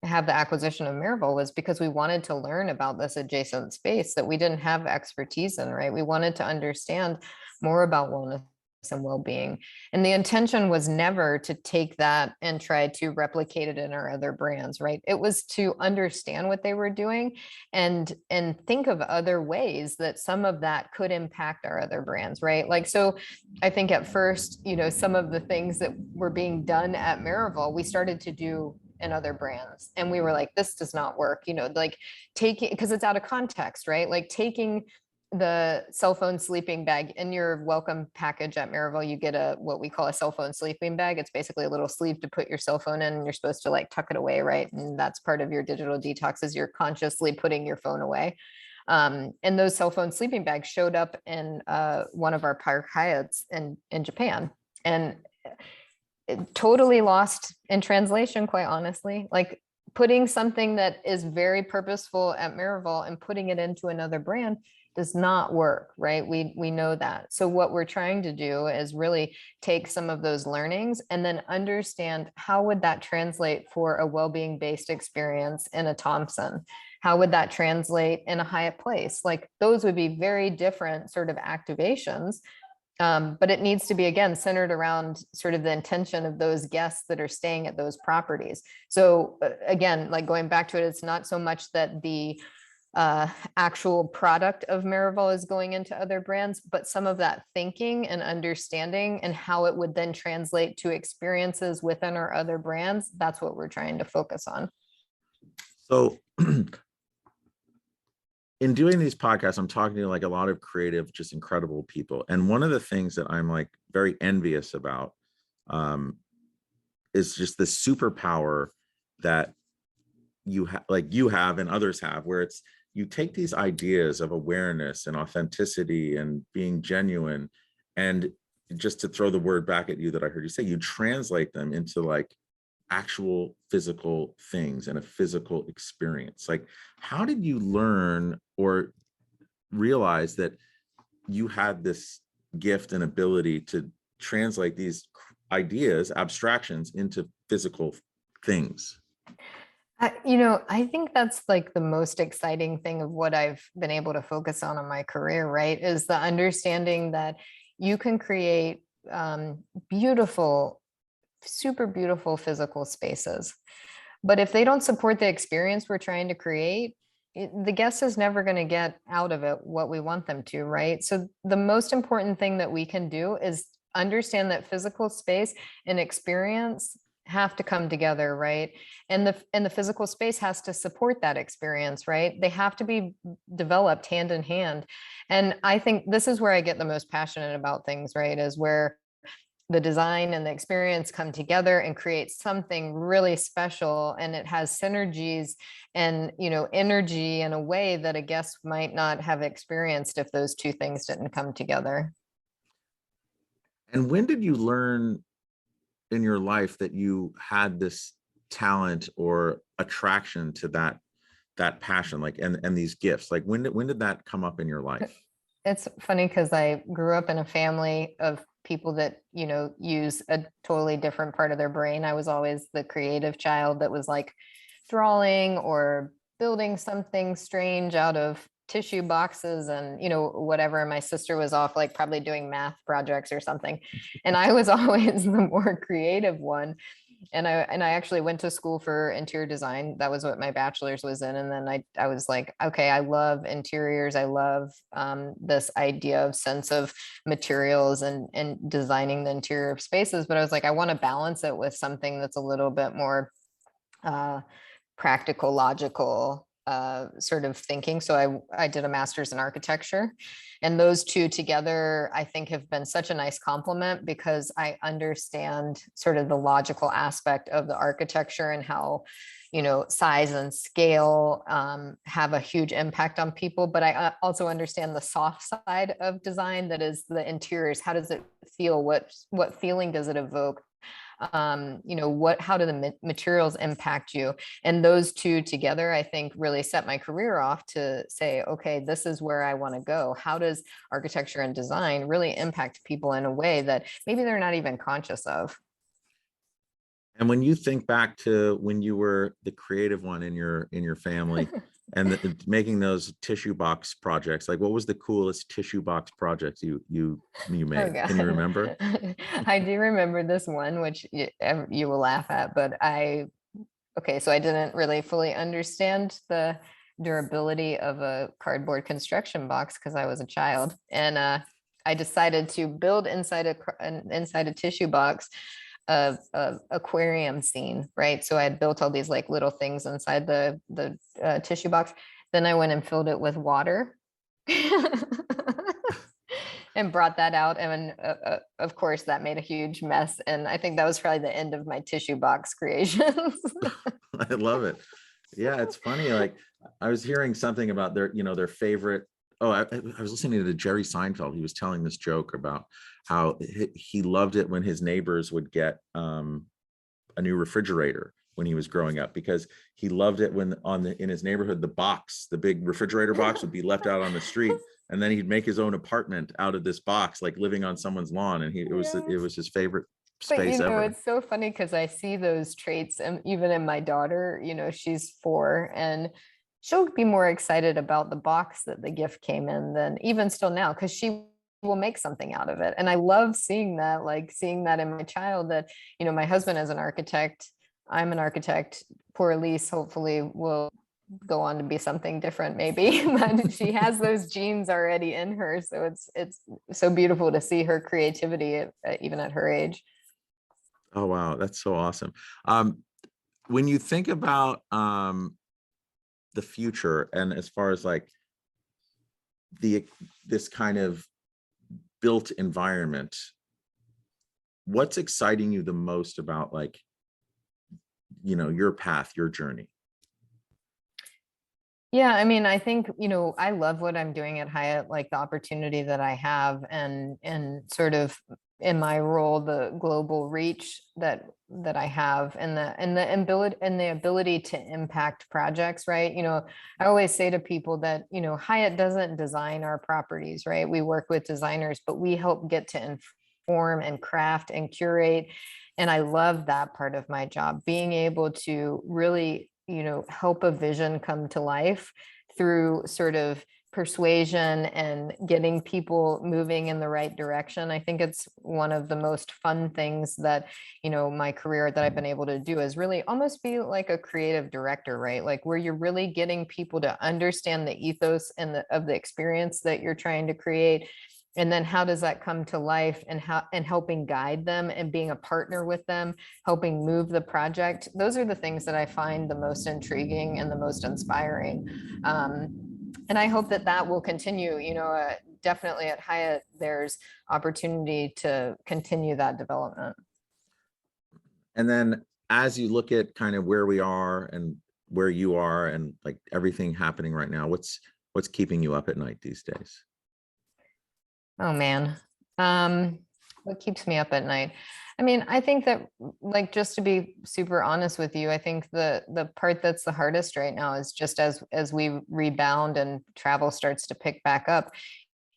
B: have the acquisition of Miraval was because we wanted to learn about this adjacent space that we didn't have expertise in, right? We wanted to understand more about wellness and well-being. And the intention was never to take that and try to replicate it in our other brands, right? It was to understand what they were doing and think of other ways that some of that could impact our other brands, right? Like, so I think at first, some of the things that were being done at Miraval, we started to do in other brands. And we were like, this does not work, like taking, because it's out of context, right? Like taking the cell phone sleeping bag in your welcome package at Miraval, you get what we call a cell phone sleeping bag. It's basically a little sleeve to put your cell phone in, and you're supposed to like tuck it away, right? And that's part of your digital detox, is you're consciously putting your phone away. And those cell phone sleeping bags showed up in one of our Park Hyatts in Japan. And it totally lost in translation, quite honestly. Like, putting something that is very purposeful at Miraval and putting it into another brand does not work, right? We know that. So what we're trying to do is really take some of those learnings and then understand, how would that translate for a well-being based experience in a Thompson? How would that translate in a Hyatt Place? Like, those would be very different sort of activations. But it needs to be, again, centered around sort of the intention of those guests that are staying at those properties. So again, like going back to it, it's not so much that the actual product of Miraval is going into other brands, but some of that thinking and understanding and how it would then translate to experiences within our other brands. That's what we're trying to focus on.
A: So in doing these podcasts, I'm talking to like a lot of creative, just incredible people. And one of the things that I'm like very envious about is just the superpower that you have and others have, where it's, you take these ideas of awareness and authenticity and being genuine, and just to throw the word back at you that I heard you say, you translate them into like actual physical things and a physical experience. Like, how did you learn or realize that you had this gift and ability to translate these ideas, abstractions, into physical things?
B: I think that's like the most exciting thing of what I've been able to focus on in my career, right? Is the understanding that you can create beautiful super beautiful physical spaces. But if they don't support the experience we're trying to create, the guest is never going to get out of it what we want them to, right? So the most important thing that we can do is understand that physical space and experience have to come together, right? And the physical space has to support that experience, right? They have to be developed hand in hand. And I think this is where I get the most passionate about things, right? Is where the design and the experience come together and create something really special, and it has synergies and, you know, energy in a way that a guest might not have experienced if those two things didn't come together.
A: And when did you learn in your life that you had this talent or attraction to that passion, like, and these gifts? Like, when did that come up in your life?
B: It's funny because I grew up in a family of people that, you know, use a totally different part of their brain. I was always the creative child that was like drawing or building something strange out of tissue boxes and, you know, whatever. My sister was off like probably doing math projects or something. And I was always the more creative one. And I actually went to school for interior design. That was what my bachelor's was in. And then I was like, okay, I love interiors. I love this idea of sense of materials and designing the interior of spaces. But I was like, I want to balance it with something that's a little bit more uh, practical, logical sort of thinking. So I did a master's in architecture, and those two together, I think, have been such a nice complement because I understand sort of the logical aspect of the architecture and how, you know, size and scale have a huge impact on people. But I also understand the soft side of design, that is the interiors. How does it feel? What feeling does it evoke? You know, how do the materials impact you? And those two together, I think, really set my career off to say, okay, this is where I want to go. How does architecture and design really impact people in a way that maybe they're not even conscious of?
A: And when you think back to when you were the creative one in your family, and making those tissue box projects, like, what was the coolest tissue box projects you
B: Oh
A: made? Can you
B: God.
A: remember?
B: I do remember this one, which you will laugh at, but okay, so I didn't really fully understand the durability of a cardboard construction box because I was a child. And I decided to build inside a tissue box of aquarium scene, right? So I had built all these like little things inside the tissue box. Then I went and filled it with water. And brought that out. And of course, that made a huge mess. And I think that was probably the end of my tissue box creations.
A: I love it. Yeah, it's funny. Like, I was hearing something about their favorite. Oh, I was listening to Jerry Seinfeld. He was telling this joke about how he loved it when his neighbors would get a new refrigerator when he was growing up, because he loved it when in his neighborhood, the big refrigerator box would be left out on the street, and then he'd make his own apartment out of this box, like living on someone's lawn. And it
B: Yes.
A: was his favorite
B: But
A: space
B: you know,
A: ever.
B: it's so funny because I see those traits, and even in my daughter, you know, she's 4, and she'll be more excited about the box that the gift came in than even still now, because she will make something out of it. And I love seeing that, like seeing that in my child, that, you know, my husband is an architect, I'm an architect. Poor Elise hopefully will go on to be something different maybe, but she has those genes already in her. So it's so beautiful to see her creativity even at her age.
A: Oh, wow, that's so awesome. When you think about the future, and as far as like this kind of built environment, what's exciting you the most about, like, your path, your journey?
B: Yeah, I mean, I think, you know, I love what I'm doing at Hyatt, like the opportunity that I have, and sort of in my role, the global reach that I have, and the ability to impact projects, right? You know, I always say to people that, you know, Hyatt doesn't design our properties, right? We work with designers, but we help get to inform and craft and curate. And I love that part of my job, being able to really, you know, help a vision come to life through sort of persuasion and getting people moving in the right direction. I think it's one of the most fun things that, my career that I've been able to do is really almost be like a creative director, right? Like where you're really getting people to understand the ethos and of the experience that you're trying to create. And then how does that come to life, and helping guide them and being a partner with them, helping move the project. Those are the things that I find the most intriguing and the most inspiring. And I hope that that will continue. Definitely at Hyatt, there's opportunity to continue that development.
A: And then as you look at kind of where we are and where you are and like everything happening right now, what's keeping you up at night these days?
B: Oh man. What keeps me up at night? I mean, I think that, like, just to be super honest with you, I think the part that's the hardest right now is just as we rebound and travel starts to pick back up,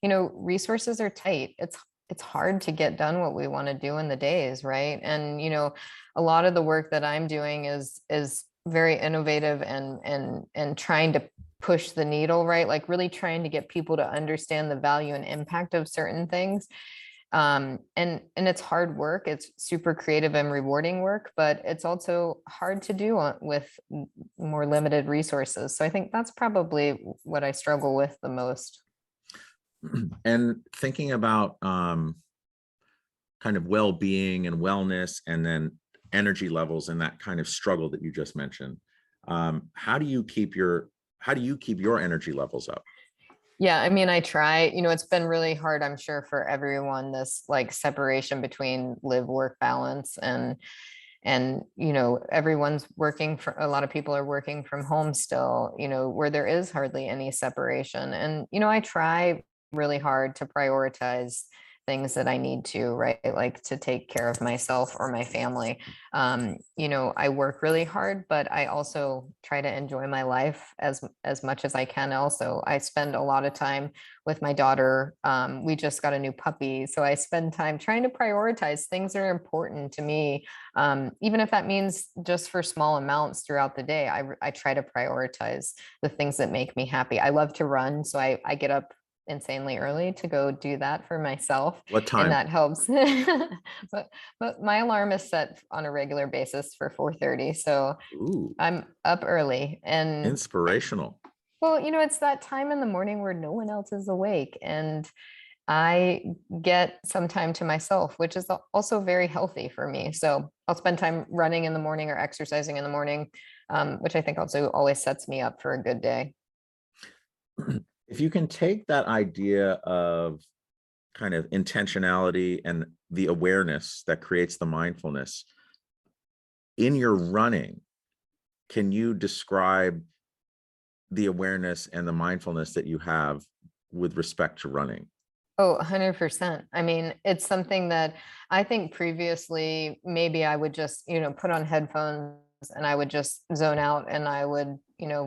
B: resources are tight. It's hard to get done what we want to do in the days, right? And a lot of the work that I'm doing is very innovative and trying to push the needle, right? Like really trying to get people to understand the value and impact of certain things. And it's hard work. It's super creative and rewarding work, but it's also hard to do with more limited resources. So I think that's probably what I struggle with the most.
A: And thinking about kind of well-being and wellness, and then energy levels and that kind of struggle that you just mentioned, how do you keep your energy levels up?
B: Yeah, I mean, I try, it's been really hard, I'm sure, for everyone, this like separation between live work balance and everyone's working for, a lot of people are working from home still, where there is hardly any separation. And I try really hard to prioritize things that I need to, right? Like to take care of myself or my family. I work really hard, but I also try to enjoy my life as much as I can. Also, I spend a lot of time with my daughter. We just got a new puppy, so I spend time trying to prioritize things that are important to me, even if that means just for small amounts throughout the day. I try to prioritize the things that make me happy. I love to run, so I get up insanely early to go do that for myself,
A: What
B: and
A: time?
B: that helps. but my alarm is set on a regular basis for 4:30, so
A: Ooh,
B: I'm up early. And
A: inspirational.
B: well, it's that time in the morning where no one else is awake, and I get some time to myself, which is also very healthy for me. So I'll spend time running in the morning or exercising in the morning, which I think also always sets me up for a good day.
A: If you can take that idea of kind of intentionality and the awareness that creates the mindfulness in your running, can you describe the awareness and the mindfulness that you have with respect to running?
B: Oh, 100%. I mean, it's something that I think previously maybe I would just, put on headphones and I would just zone out and I would,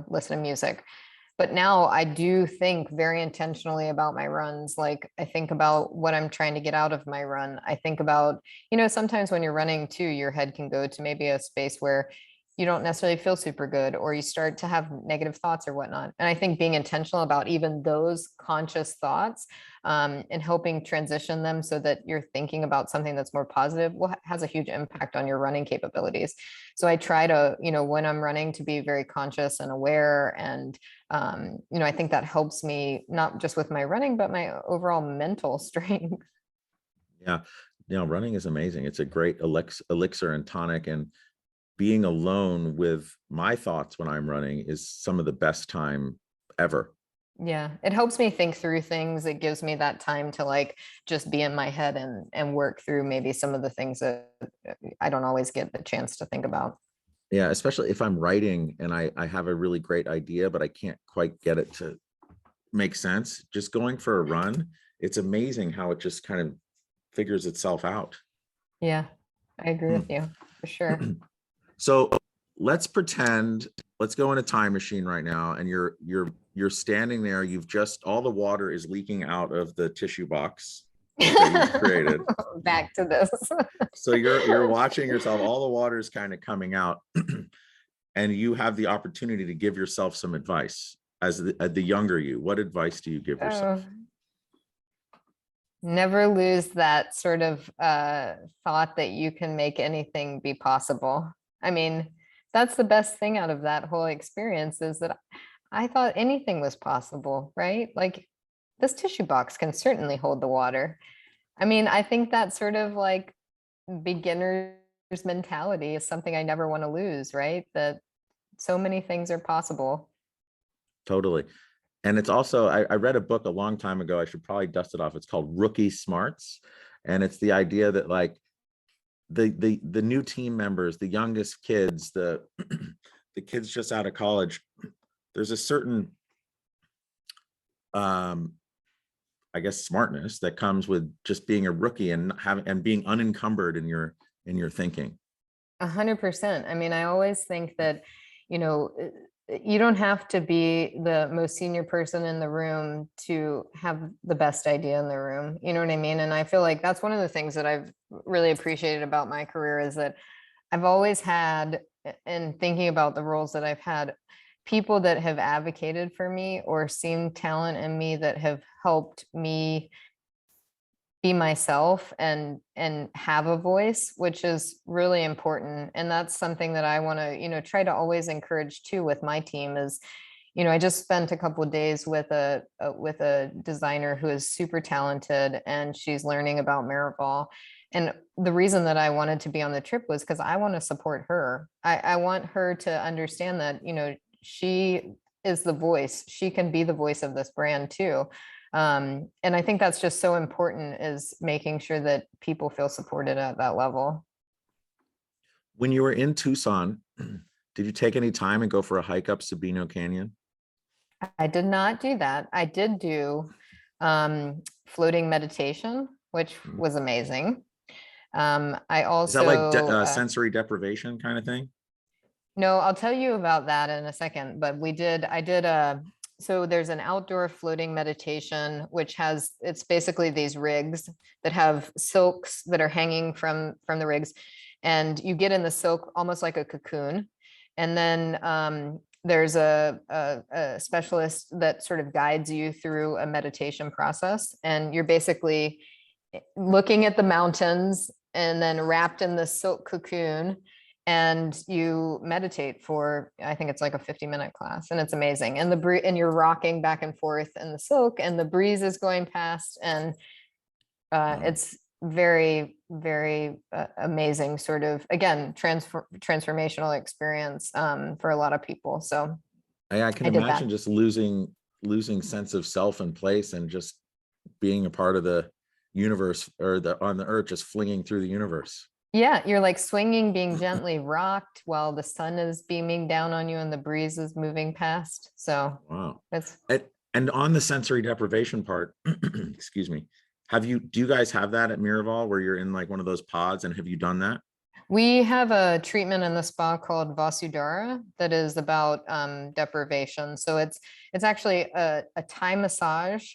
B: listen to music. But now I do think very intentionally about my runs. Like I think about what I'm trying to get out of my run. I think about, sometimes when you're running too, your head can go to maybe a space where you don't necessarily feel super good, or you start to have negative thoughts or whatnot. And I think being intentional about even those conscious thoughts, and helping transition them so that you're thinking about something that's more positive, has a huge impact on your running capabilities. So I try to, when I'm running, to be very conscious and aware. And, I think that helps me not just with my running, but my overall mental strength.
A: Yeah, running is amazing. It's a great elixir and tonic, and being alone with my thoughts when I'm running is some of the best time ever.
B: Yeah, it helps me think through things. It gives me that time to like just be in my head and work through maybe some of the things that I don't always get the chance to think about.
A: Yeah, especially if I'm writing and I have a really great idea, but I can't quite get it to make sense. Just going for a run, it's amazing how it just kind of figures itself out.
B: Yeah, I agree with you for sure.
A: So let's pretend, let's go in a time machine right now, and you're standing there. You've just, all the water is leaking out of the tissue box that you've created.
B: Back to this.
A: So you're watching yourself, all the water is kind of coming out, and you have the opportunity to give yourself some advice. as the younger you? What advice do you give yourself?
B: Never lose that sort of thought that you can make anything be possible. I mean, that's the best thing out of that whole experience, is that I thought anything was possible, right? Like, this tissue box can certainly hold the water. I mean, I think that sort of like beginner's mentality is something I never want to lose, right? That so many things are possible.
A: Totally. And it's also, I read a book a long time ago. I should probably dust it off. It's called Rookie Smarts. And it's the idea that like the new team members, the youngest kids, the the kids just out of college, there's a certain I guess smartness that comes with just being a rookie and having and being unencumbered in your thinking.
B: 100%. I mean, I always think that, you know, you don't have to be the most senior person in the room to have the best idea in the room. You know what I mean? And I feel like that's one of the things that I've really appreciated about my career, is that I've always had, and thinking about the roles that I've had, people that have advocated for me or seen talent in me that have helped me be myself and have a voice, which is really important. And that's something that I want to, you know, try to always encourage too with my team. Is, you know, I just spent a couple of days with a designer who is super talented, and she's learning about Miraval. And the reason that I wanted to be on the trip was because I want to support her. I want her to understand that, you know, she is the voice. She can be the voice of this brand too. And I think that's just so important, is making sure that people feel supported at that level.
A: When you were in Tucson, did you take any time and go for a hike up Sabino Canyon?
B: I did not do that. I did do floating meditation, which was amazing. I
A: Is that like
B: also,
A: sensory deprivation kind of thing?
B: no, I'll tell you about that in a second, but I did so there's an outdoor floating meditation, which has, it's basically these rigs that have silks that are hanging from the rigs, and you get in the silk almost like a cocoon. And then there's a specialist that sort of guides you through a meditation process, and you're basically looking at the mountains and then wrapped in the silk cocoon, and you meditate for, I think it's like a 50-minute class, and it's amazing. And and you're rocking back and forth in the silk, and the breeze is going past, and
A: Wow.
B: it's very, very amazing, sort of, again, transformational experience for a lot of people. So
A: I can
B: I did that.
A: imagine just losing sense of self and place, and just being a part of the universe, or the on the earth, just flinging through the universe.
B: Yeah, you're like swinging, being gently rocked while the sun is beaming down on you and the breeze is moving past. So
A: Wow.
B: it's,
A: And on the sensory deprivation part, excuse me, do you guys have that at Miraval, where you're in like one of those pods, and have you done that?
B: we have a treatment in the spa called Vasudhara that is about deprivation. So it's actually a Thai massage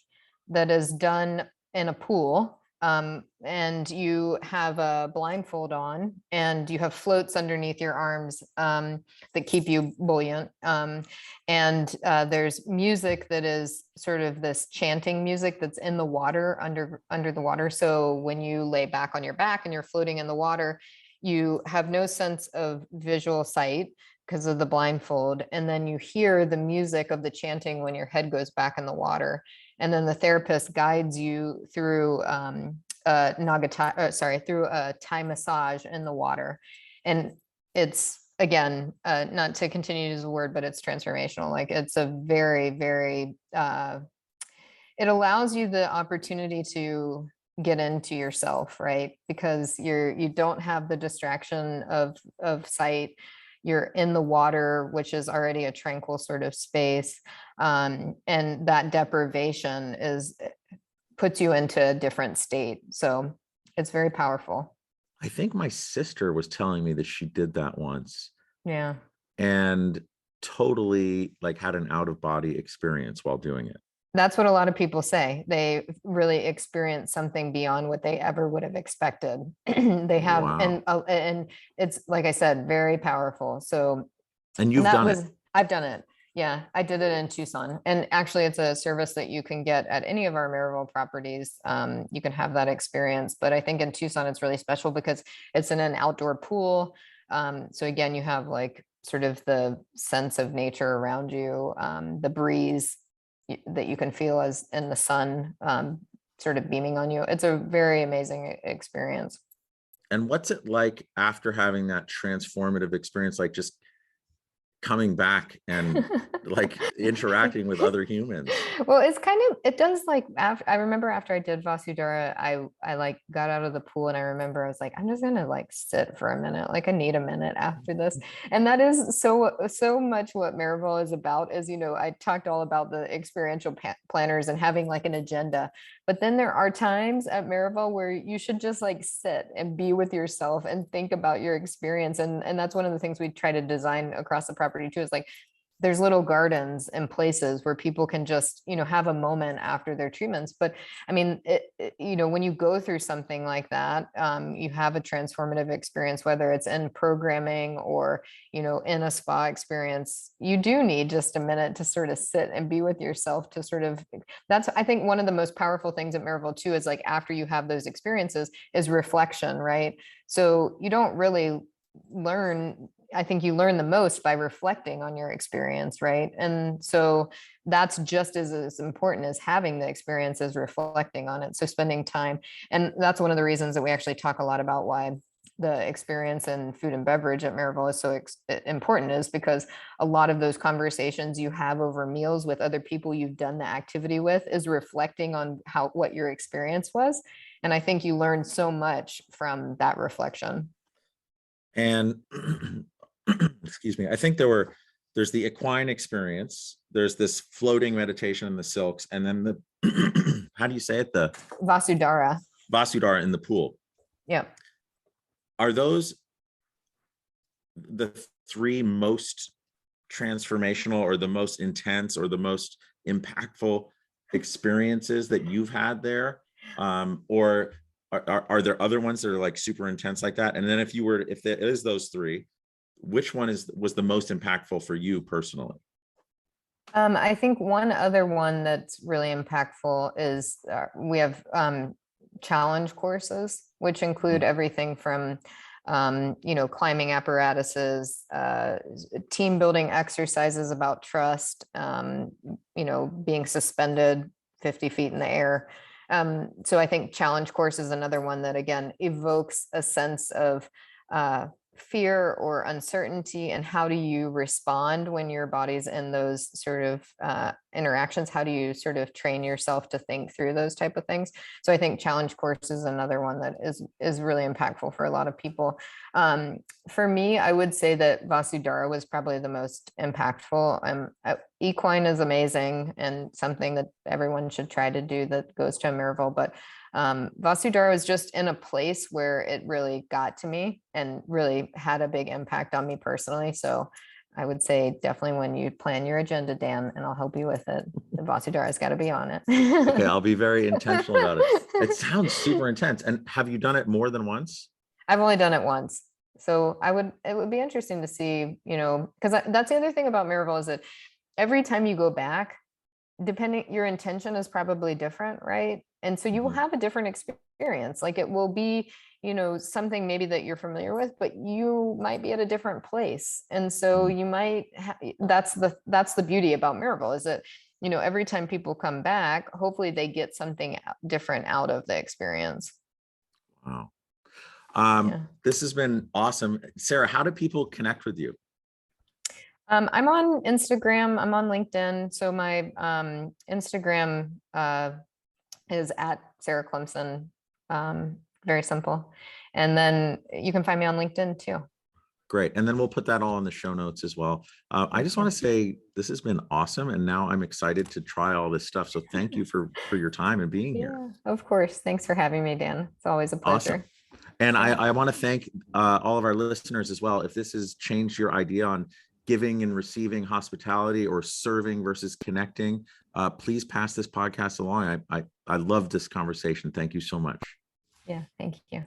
B: that is done in a pool. And you have a blindfold on, and you have floats underneath your arms that keep you buoyant. And there's music that is sort of this chanting music that's in the water, under the water. So when you lay back on your back and you're floating in the water, you have no sense of visual sight because of the blindfold. And then you hear the music of the chanting when your head goes back in the water. And then the therapist guides you through through a Thai massage in the water. And it's, again, not to continue to use the word, but it's transformational. Like, it's a very, very, it allows you the opportunity to get into yourself, right? Because you don't have the distraction of sight. You're in the water, which is already a tranquil sort of space. And that deprivation puts you into a different state. So it's very powerful.
A: I think my sister was telling me that she did that once,
B: Yeah.
A: and totally like had an out of body experience while doing it.
B: That's what a lot of people say. They really experience something beyond what they ever would have expected. They have,
A: Wow.
B: and it's, like I said, very powerful. So,
A: And
B: and
A: you've
B: that
A: done it.
B: was, I've done it. Yeah, I did it in Tucson. And actually, it's a service that you can get at any of our Maryville properties. You can have that experience. But I think in Tucson, it's really special because it's in an outdoor pool. So again, you have like sort of the sense of nature around you, the breeze that you can feel as in the sun sort of beaming on you. It's a very amazing experience.
A: And what's it like after having that transformative experience, like just coming back and like interacting with other humans?
B: Well, it's kind of, it does like, after, I remember after I did Vasudhara, I like got out of the pool and I remember I was like, I'm just gonna like sit for a minute, like I need a minute after this. And that is so much what Maryville is about. Is, you know, I talked all about the experiential planners and having like an agenda, but then there are times at Maryville where you should just like sit and be with yourself and think about your experience. And that's one of the things we try to design across the property too, is like there's little gardens and places where people can just, you know, have a moment after their treatments. But I mean, you know, when you go through something like that, you have a transformative experience, whether it's in programming or, you know, in a spa experience, you do need just a minute to sort of sit and be with yourself to sort of, that's, I think one of the most powerful things at Maryville too, is like after you have those experiences is reflection, right? So you don't really learn, I think you learn the most by reflecting on your experience, right? And so that's just as important as having the experience as reflecting on it. So spending time. And that's one of the reasons that we actually talk a lot about why the experience in food and beverage at Maryville is so important, is because a lot of those conversations you have over meals with other people you've done the activity with is reflecting on what your experience was. And I think you learn so much from that reflection.
A: And excuse me, I think there's the equine experience, there's this floating meditation in the silks, and then the how do you say it, the
B: Vasudhara.
A: Vasudhara in the pool.
B: Yeah.
A: Are those the three most transformational or the most intense or the most impactful experiences that you've had there? Or are there other ones that are like super intense like that? And then if there is those three, which one was the most impactful for you personally?
B: I think one other one that's really impactful is we have challenge courses, which include everything from you know, climbing apparatuses, team building exercises about trust, you know, being suspended 50 feet in the air. So I think challenge course is another one that again evokes a sense of fear or uncertainty, and how do you respond when your body's in those sort of interactions? How do you sort of train yourself to think through those type of things? So I think challenge course is another one that is really impactful for a lot of people. For me, I would say that Vasudhara was probably the most impactful. Equine is amazing and something that everyone should try to do that goes to a Maryville, but Vasudhara was just in a place where it really got to me and really had a big impact on me personally. So I would say definitely when you plan your agenda, Dan, and I'll help you with it, the Vasudhara's got to be on it.
A: Okay, I'll be very intentional about it. It sounds super intense. And have you done it more than once?
B: I've only done it once. So it would be interesting to see, you know, because that's the other thing about Maryville is that every time you go back, depending, your intention is probably different, right? And so you will have a different experience. Like it will be, you know, something maybe that you're familiar with, but you might be at a different place. And so you might, that's the beauty about Maryville, is that, you know, every time people come back, hopefully they get something different out of the experience.
A: Wow.
B: Yeah.
A: This has been awesome. Sarah, how do people connect with you?
B: I'm on Instagram, I'm on LinkedIn. So my Instagram is at Sarah Klymson. Very simple. And then you can find me on LinkedIn too.
A: Great. And then we'll put that all in the show notes as well. I just want to say this has been awesome. And now I'm excited to try all this stuff. So thank you for your time and being here.
B: Of course. Thanks for having me, Dan. It's always a pleasure.
A: Awesome. And I want to thank all of our listeners as well. If this has changed your idea on giving and receiving hospitality or serving versus connecting, please pass this podcast along. I love this conversation. Thank you so much.
B: Yeah, thank you.